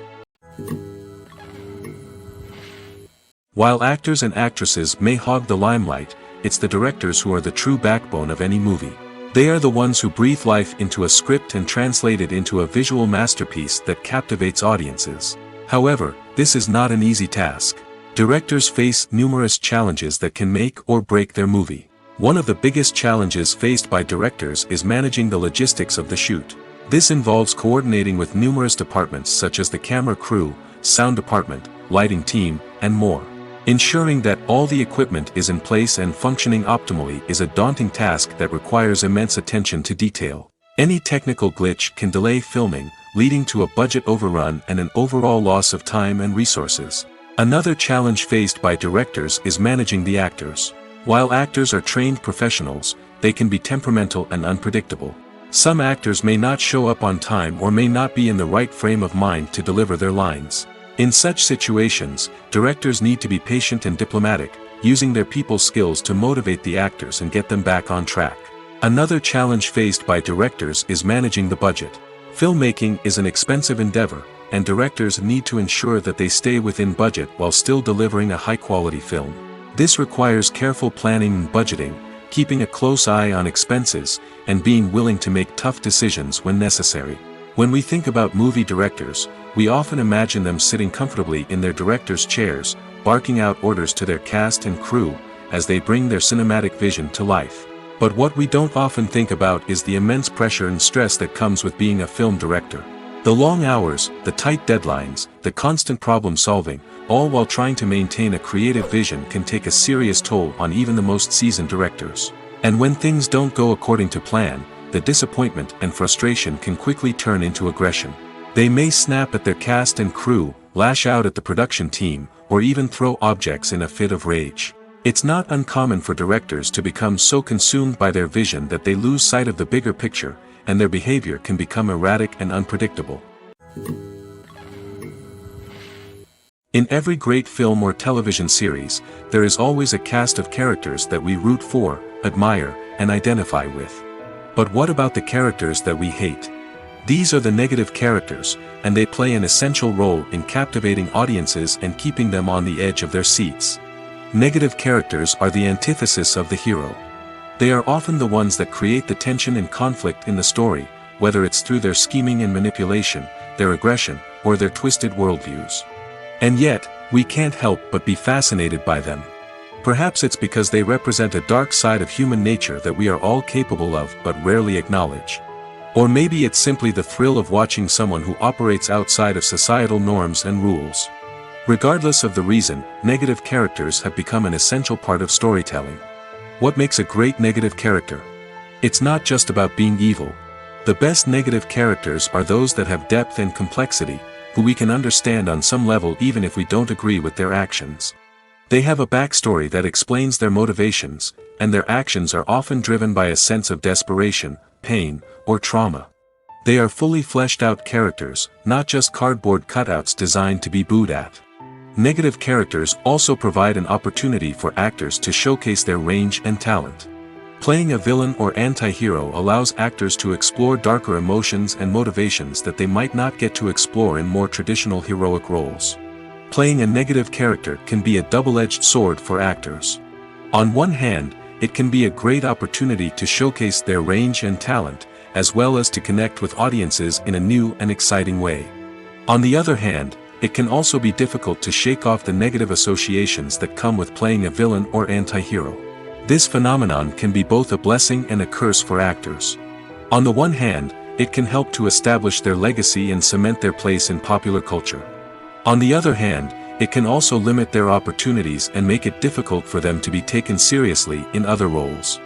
While actors and actresses may hog the limelight, it's the directors who are the true backbone of any movie. They are the ones who breathe life into a script and translate it into a visual masterpiece that captivates audiences. However, this is not an easy task. Directors face numerous challenges that can make or break their movie. One of the biggest challenges faced by directors is managing the logistics of the shoot. This involves coordinating with numerous departments such as the camera crew, sound department, lighting team, and more. Ensuring that all the equipment is in place and functioning optimally is a daunting task that requires immense attention to detail. Any technical glitch can delay filming, leading to a budget overrun and an overall loss of time and resources. Another challenge faced by directors is managing the actors. While actors are trained professionals, they can be temperamental and unpredictable. Some actors may not show up on time or may not be in the right frame of mind to deliver their lines. In such situations, directors need to be patient and diplomatic, using their people skills to motivate the actors and get them back on track. Another challenge faced by directors is managing the budget. Filmmaking is an expensive endeavor, and directors need to ensure that they stay within budget while still delivering a high-quality film. This requires careful planning and budgeting, keeping a close eye on expenses, and being willing to make tough decisions when necessary. When we think about movie directors, we often imagine them sitting comfortably in their director's chairs, barking out orders to their cast and crew, as they bring their cinematic vision to life. But what we don't often think about is the immense pressure and stress that comes with being a film director. The long hours, the tight deadlines, the constant problem solving, all while trying to maintain a creative vision can take a serious toll on even the most seasoned directors. And when things don't go according to plan, the disappointment and frustration can quickly turn into aggression. They may snap at their cast and crew, lash out at the production team, or even throw objects in a fit of rage. It's not uncommon for directors to become so consumed by their vision that they lose sight of the bigger picture, and their behavior can become erratic and unpredictable. In every great film or television series, there is always a cast of characters that we root for, admire, and identify with. But what about the characters that we hate? These are the negative characters, and they play an essential role in captivating audiences and keeping them on the edge of their seats. Negative characters are the antithesis of the hero. They are often the ones that create the tension and conflict in the story, whether it's through their scheming and manipulation, their aggression, or their twisted worldviews. And yet, we can't help but be fascinated by them. Perhaps it's because they represent a dark side of human nature that we are all capable of but rarely acknowledge. Or maybe it's simply the thrill of watching someone who operates outside of societal norms and rules. Regardless of the reason, negative characters have become an essential part of storytelling. What makes a great negative character? It's not just about being evil. The best negative characters are those that have depth and complexity, who we can understand on some level even if we don't agree with their actions. They have a backstory that explains their motivations, and their actions are often driven by a sense of desperation, pain, or trauma. They are fully fleshed out characters, not just cardboard cutouts designed to be booed at. Negative characters also provide an opportunity for actors to showcase their range and talent. Playing a villain or anti-hero allows actors to explore darker emotions and motivations that they might not get to explore in more traditional heroic roles. Playing a negative character can be a double-edged sword for actors. On one hand, it can be a great opportunity to showcase their range and talent, as well as to connect with audiences in a new and exciting way. On the other hand, it can also be difficult to shake off the negative associations that come with playing a villain or anti-hero. This phenomenon can be both a blessing and a curse for actors. On the one hand, it can help to establish their legacy and cement their place in popular culture. On the other hand, it can also limit their opportunities and make it difficult for them to be taken seriously in other roles.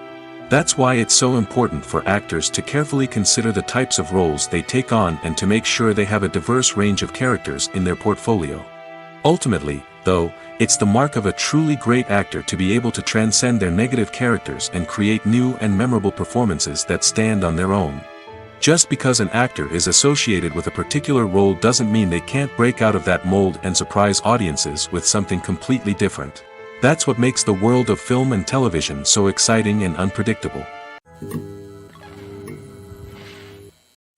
That's why it's so important for actors to carefully consider the types of roles they take on and to make sure they have a diverse range of characters in their portfolio. Ultimately, though, it's the mark of a truly great actor to be able to transcend their negative characters and create new and memorable performances that stand on their own. Just because an actor is associated with a particular role doesn't mean they can't break out of that mold and surprise audiences with something completely different. That's what makes the world of film and television so exciting and unpredictable.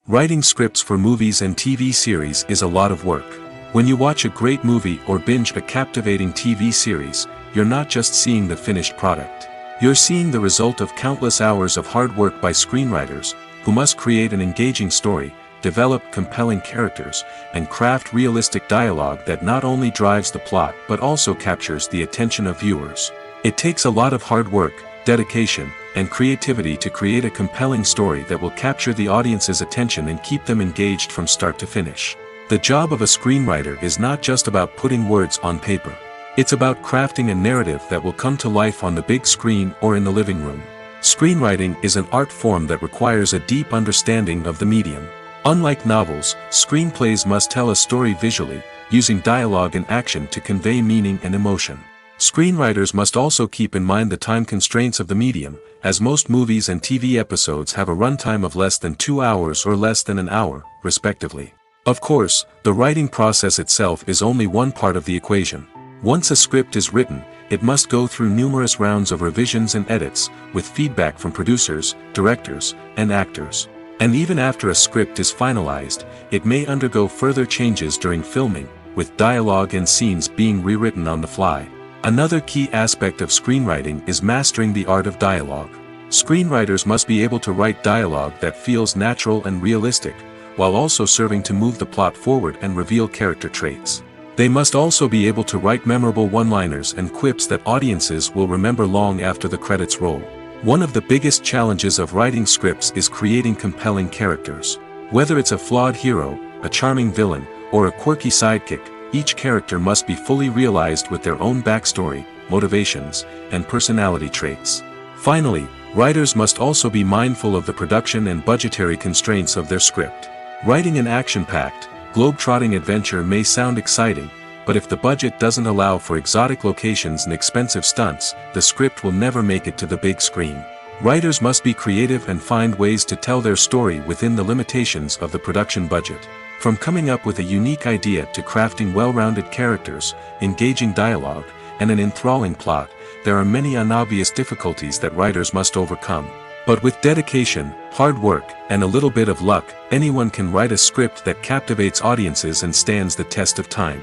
Writing scripts for movies and TV series is a lot of work. When you watch a great movie or binge a captivating TV series, you're not just seeing the finished product. You're seeing the result of countless hours of hard work by screenwriters, who must create an engaging story, develop compelling characters, and craft realistic dialogue that not only drives the plot but also captures the attention of viewers. It takes a lot of hard work, dedication, and creativity to create a compelling story that will capture the audience's attention and keep them engaged from start to finish. The job of a screenwriter is not just about putting words on paper. It's about crafting a narrative that will come to life on the big screen or in the living room. Screenwriting is an art form that requires a deep understanding of the medium. Unlike novels, screenplays must tell a story visually, using dialogue and action to convey meaning and emotion. Screenwriters must also keep in mind the time constraints of the medium, as most movies and TV episodes have a runtime of less than 2 hours or less than an hour, respectively. Of course, the writing process itself is only one part of the equation. Once a script is written, it must go through numerous rounds of revisions and edits, with feedback from producers, directors, and actors. And even after a script is finalized, it may undergo further changes during filming, with dialogue and scenes being rewritten on the fly. Another key aspect of screenwriting is mastering the art of dialogue. Screenwriters must be able to write dialogue that feels natural and realistic, while also serving to move the plot forward and reveal character traits. They must also be able to write memorable one-liners and quips that audiences will remember long after the credits roll. One of the biggest challenges of writing scripts is creating compelling characters. Whether it's a flawed hero, a charming villain, or a quirky sidekick, each character must be fully realized with their own backstory, motivations, and personality traits. Finally, writers must also be mindful of the production and budgetary constraints of their script. Writing an action-packed, globe-trotting adventure may sound exciting, but if the budget doesn't allow for exotic locations and expensive stunts, the script will never make it to the big screen. Writers must be creative and find ways to tell their story within the limitations of the production budget. From coming up with a unique idea to crafting well-rounded characters, engaging dialogue, and an enthralling plot, there are many unobvious difficulties that writers must overcome. But with dedication, hard work, and a little bit of luck, anyone can write a script that captivates audiences and stands the test of time.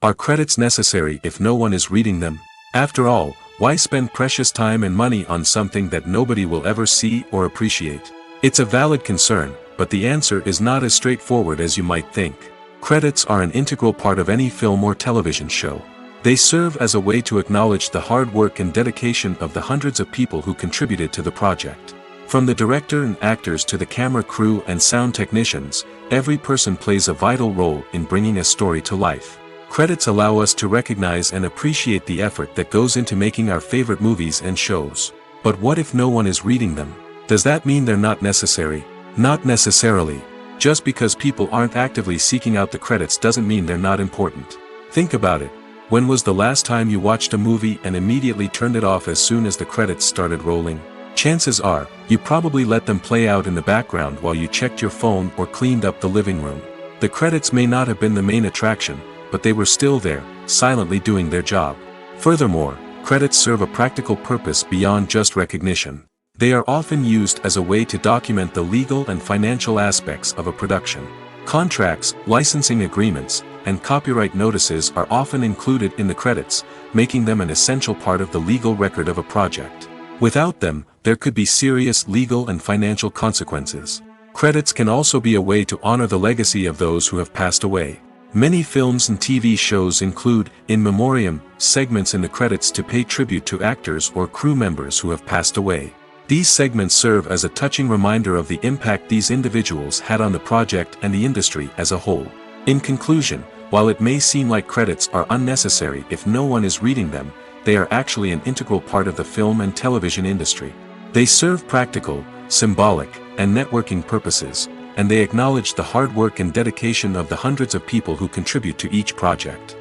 Are credits necessary if no one is reading them? After all, why spend precious time and money on something that nobody will ever see or appreciate? It's a valid concern, but the answer is not as straightforward as you might think. Credits are an integral part of any film or television show. They serve as a way to acknowledge the hard work and dedication of the hundreds of people who contributed to the project. From the director and actors to the camera crew and sound technicians, every person plays a vital role in bringing a story to life. Credits allow us to recognize and appreciate the effort that goes into making our favorite movies and shows. But what if no one is reading them? Does that mean they're not necessary? Not necessarily. Just because people aren't actively seeking out the credits doesn't mean they're not important. Think about it. When was the last time you watched a movie and immediately turned it off as soon as the credits started rolling? Chances are, you probably let them play out in the background while you checked your phone or cleaned up the living room. The credits may not have been the main attraction, but they were still there, silently doing their job. Furthermore, credits serve a practical purpose beyond just recognition. They are often used as a way to document the legal and financial aspects of a production. Contracts, licensing agreements, and copyright notices are often included in the credits, making them an essential part of the legal record of a project. Without them, there could be serious legal and financial consequences. Credits can also be a way to honor the legacy of those who have passed away. Many films and TV shows include, in memoriam, segments in the credits to pay tribute to actors or crew members who have passed away. These segments serve as a touching reminder of the impact these individuals had on the project and the industry as a whole. In conclusion, while it may seem like credits are unnecessary if no one is reading them, they are actually an integral part of the film and television industry. They serve practical, symbolic, and networking purposes, and they acknowledge the hard work and dedication of the hundreds of people who contribute to each project.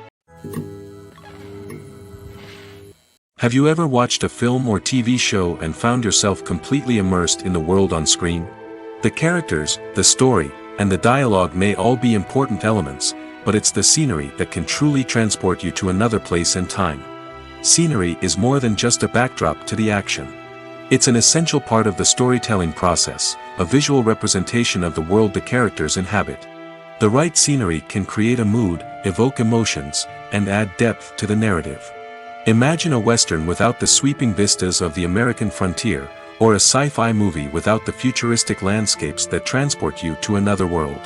Have you ever watched a film or TV show and found yourself completely immersed in the world on screen? The characters, the story, and the dialogue may all be important elements, but it's the scenery that can truly transport you to another place and time. Scenery is more than just a backdrop to the action. It's an essential part of the storytelling process, a visual representation of the world the characters inhabit. The right scenery can create a mood, evoke emotions, and add depth to the narrative. Imagine a Western without the sweeping vistas of the American frontier, or a sci-fi movie without the futuristic landscapes that transport you to another world.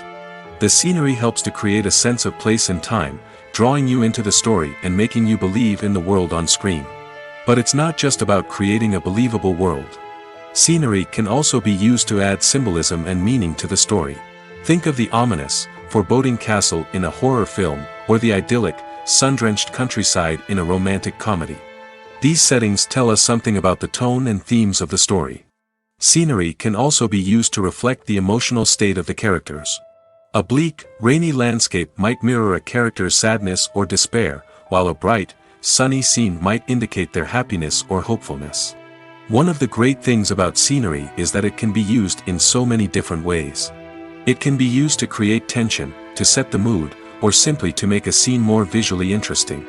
The scenery helps to create a sense of place and time, drawing you into the story and making you believe in the world on screen. But it's not just about creating a believable world. Scenery can also be used to add symbolism and meaning to the story. Think of the ominous, foreboding castle in a horror film, or the idyllic, sun-drenched countryside in a romantic comedy. These settings tell us something about the tone and themes of the story. Scenery can also be used to reflect the emotional state of the characters. A bleak, rainy landscape might mirror a character's sadness or despair, while a bright, sunny scene might indicate their happiness or hopefulness. One of the great things about scenery is that it can be used in so many different ways. It can be used to create tension, to set the mood, or simply to make a scene more visually interesting.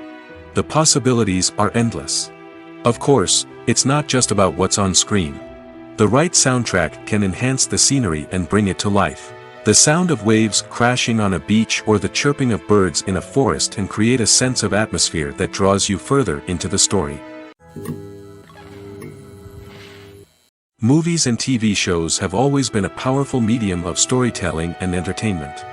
The possibilities are endless. Of course, it's not just about what's on screen. The right soundtrack can enhance the scenery and bring it to life. The sound of waves crashing on a beach or the chirping of birds in a forest can create a sense of atmosphere that draws you further into the story. Movies and TV shows have always been a powerful medium of storytelling and entertainment.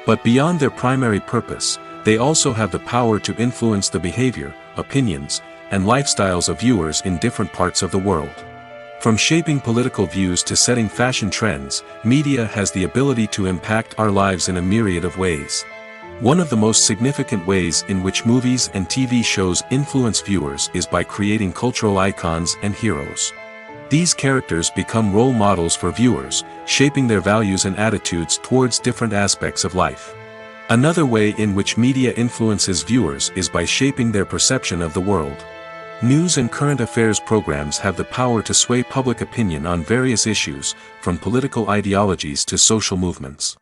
But beyond their primary purpose, they also have the power to influence the behavior, opinions, and lifestyles of viewers in different parts of the world. From shaping political views to setting fashion trends, media has the ability to impact our lives in a myriad of ways. One of the most significant ways in which movies and TV shows influence viewers is by creating cultural icons and heroes. These characters become role models for viewers, shaping their values and attitudes towards different aspects of life. Another way in which media influences viewers is by shaping their perception of the world. News and current affairs programs have the power to sway public opinion on various issues, from political ideologies to social movements.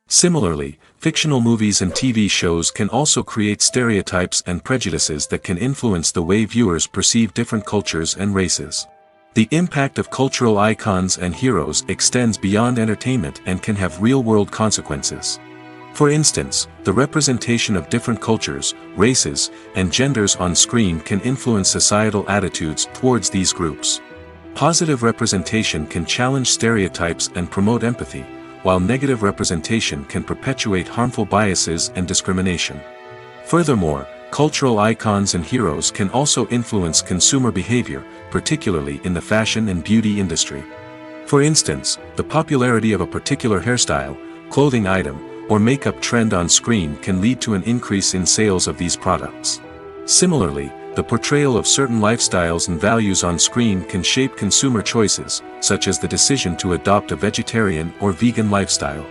Similarly, fictional movies and TV shows can also create stereotypes and prejudices that can influence the way viewers perceive different cultures and races. The impact of cultural icons and heroes extends beyond entertainment and can have real-world consequences. For instance, the representation of different cultures, races, and genders on screen can influence societal attitudes towards these groups. Positive representation can challenge stereotypes and promote empathy, while negative representation can perpetuate harmful biases and discrimination. Furthermore, cultural icons and heroes can also influence consumer behavior, particularly in the fashion and beauty industry. For instance, the popularity of a particular hairstyle, clothing item, or makeup trend on screen can lead to an increase in sales of these products. Similarly, the portrayal of certain lifestyles and values on screen can shape consumer choices, such as the decision to adopt a vegetarian or vegan lifestyle.